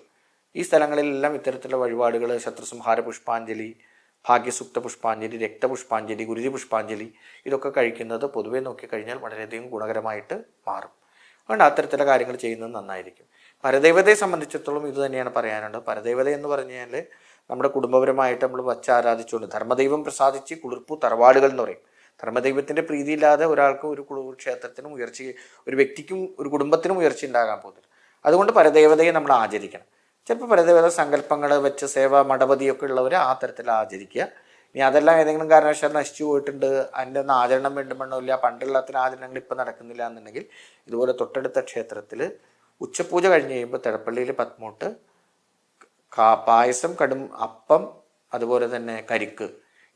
ഈ സ്ഥലങ്ങളിലെല്ലാം ഇത്തരത്തിലുള്ള വഴിപാടുകൾ, ശത്രുസംഹാര പുഷ്പാഞ്ജലി, ഭാഗ്യസുക്ത പുഷ്പാഞ്ജലി, രക്തപുഷ്പാഞ്ജലി, ഗുരുതി പുഷ്പാഞ്ജലി, ഇതൊക്കെ കഴിക്കുന്നത് പൊതുവെ നോക്കിക്കഴിഞ്ഞാൽ വളരെയധികം ഗുണകരമായിട്ട് മാറും. അതുകൊണ്ട് അത്തരത്തിലുള്ള കാര്യങ്ങൾ ചെയ്യുന്നത് നന്നായിരിക്കും. പരദേവതയെ സംബന്ധിച്ചിടത്തോളം ഇത് തന്നെയാണ് പറയാനുള്ളത്. പരദേവത എന്ന് പറഞ്ഞാൽ നമ്മുടെ കുടുംബപരമായിട്ട് നമ്മൾ വച്ച് ആരാധിച്ചുകൊണ്ട് ധർമ്മദൈവം പ്രസാദിച്ച് കുളിർപ്പു തറവാടുകൾ എന്ന് പറയും. ധർമ്മദൈവത്തിൻ്റെ പ്രീതിയില്ലാതെ ഒരാൾക്ക് ഒരു ക്ഷേത്രത്തിനും ഉയർച്ച, ഒരു വ്യക്തിക്കും ഒരു കുടുംബത്തിനും ഉയർച്ച ഉണ്ടാകാൻ പോകുന്നില്ല. അതുകൊണ്ട് പരദേവതയെ നമ്മൾ ആചരിക്കണം. ചിലപ്പോൾ പരദേവത സങ്കല്പങ്ങൾ വെച്ച് സേവ മഠപതിയൊക്കെ ഉള്ളവർ ആ തരത്തിൽ ആചരിക്കുക. ഇനി അതെല്ലാം ഏതെങ്കിലും കാരണവശാൽ നശിച്ചു പോയിട്ടുണ്ട്, അതിൻ്റെ ഒന്നും ആചരണം വേണ്ടുമെന്നില്ല, പണ്ടുള്ള അത്തരം ആചരണങ്ങൾ ഇപ്പം നടക്കുന്നില്ല എന്നുണ്ടെങ്കിൽ ഇതുപോലെ തൊട്ടടുത്ത ക്ഷേത്രത്തിൽ ഉച്ചപൂജ കഴിഞ്ഞ് കഴിയുമ്പോൾ തിടപ്പള്ളിയിൽ പത്മൂട്ട്, പായസം, കടും അപ്പം, അതുപോലെ തന്നെ കരിക്ക്,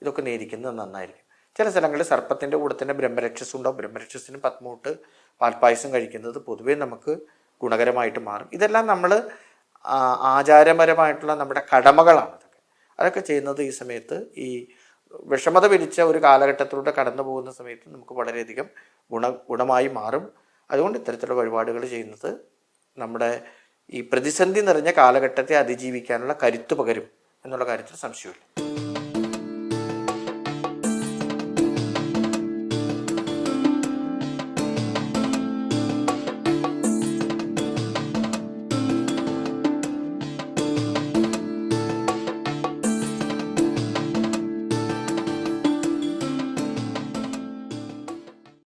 ഇതൊക്കെ നേരിക്കുന്നത് നന്നായിരിക്കും. ചില സ്ഥലങ്ങളിൽ സർപ്പത്തിൻ്റെ കൂടെ തന്നെ ബ്രഹ്മരക്ഷസ് ഉണ്ടാവും. ബ്രഹ്മരക്ഷസിന് പത്മൂട്ട് പാൽപ്പായസം കഴിക്കുന്നത് പൊതുവേ നമുക്ക് ഗുണകരമായിട്ട് മാറും. ഇതെല്ലാം നമ്മൾ ആചാരപരമായിട്ടുള്ള നമ്മുടെ കടമകളാണ്. അതൊക്കെ ചെയ്യുന്നത് ഈ സമയത്ത് ഈ വിഷമത പിരിച്ച ഒരു കാലഘട്ടത്തിലൂടെ കടന്നു പോകുന്ന സമയത്ത് നമുക്ക് വളരെയധികം ഗുണമായി മാറും. അതുകൊണ്ട് ഇത്തരത്തിലുള്ള വഴിപാടുകൾ ചെയ്യുന്നത് നമ്മുടെ ഈ പ്രതിസന്ധി നിറഞ്ഞ കാലഘട്ടത്തെ അതിജീവിക്കാനുള്ള കരുത്ത് പകരും എന്നുള്ള കാര്യത്തിൽ സംശയമില്ല.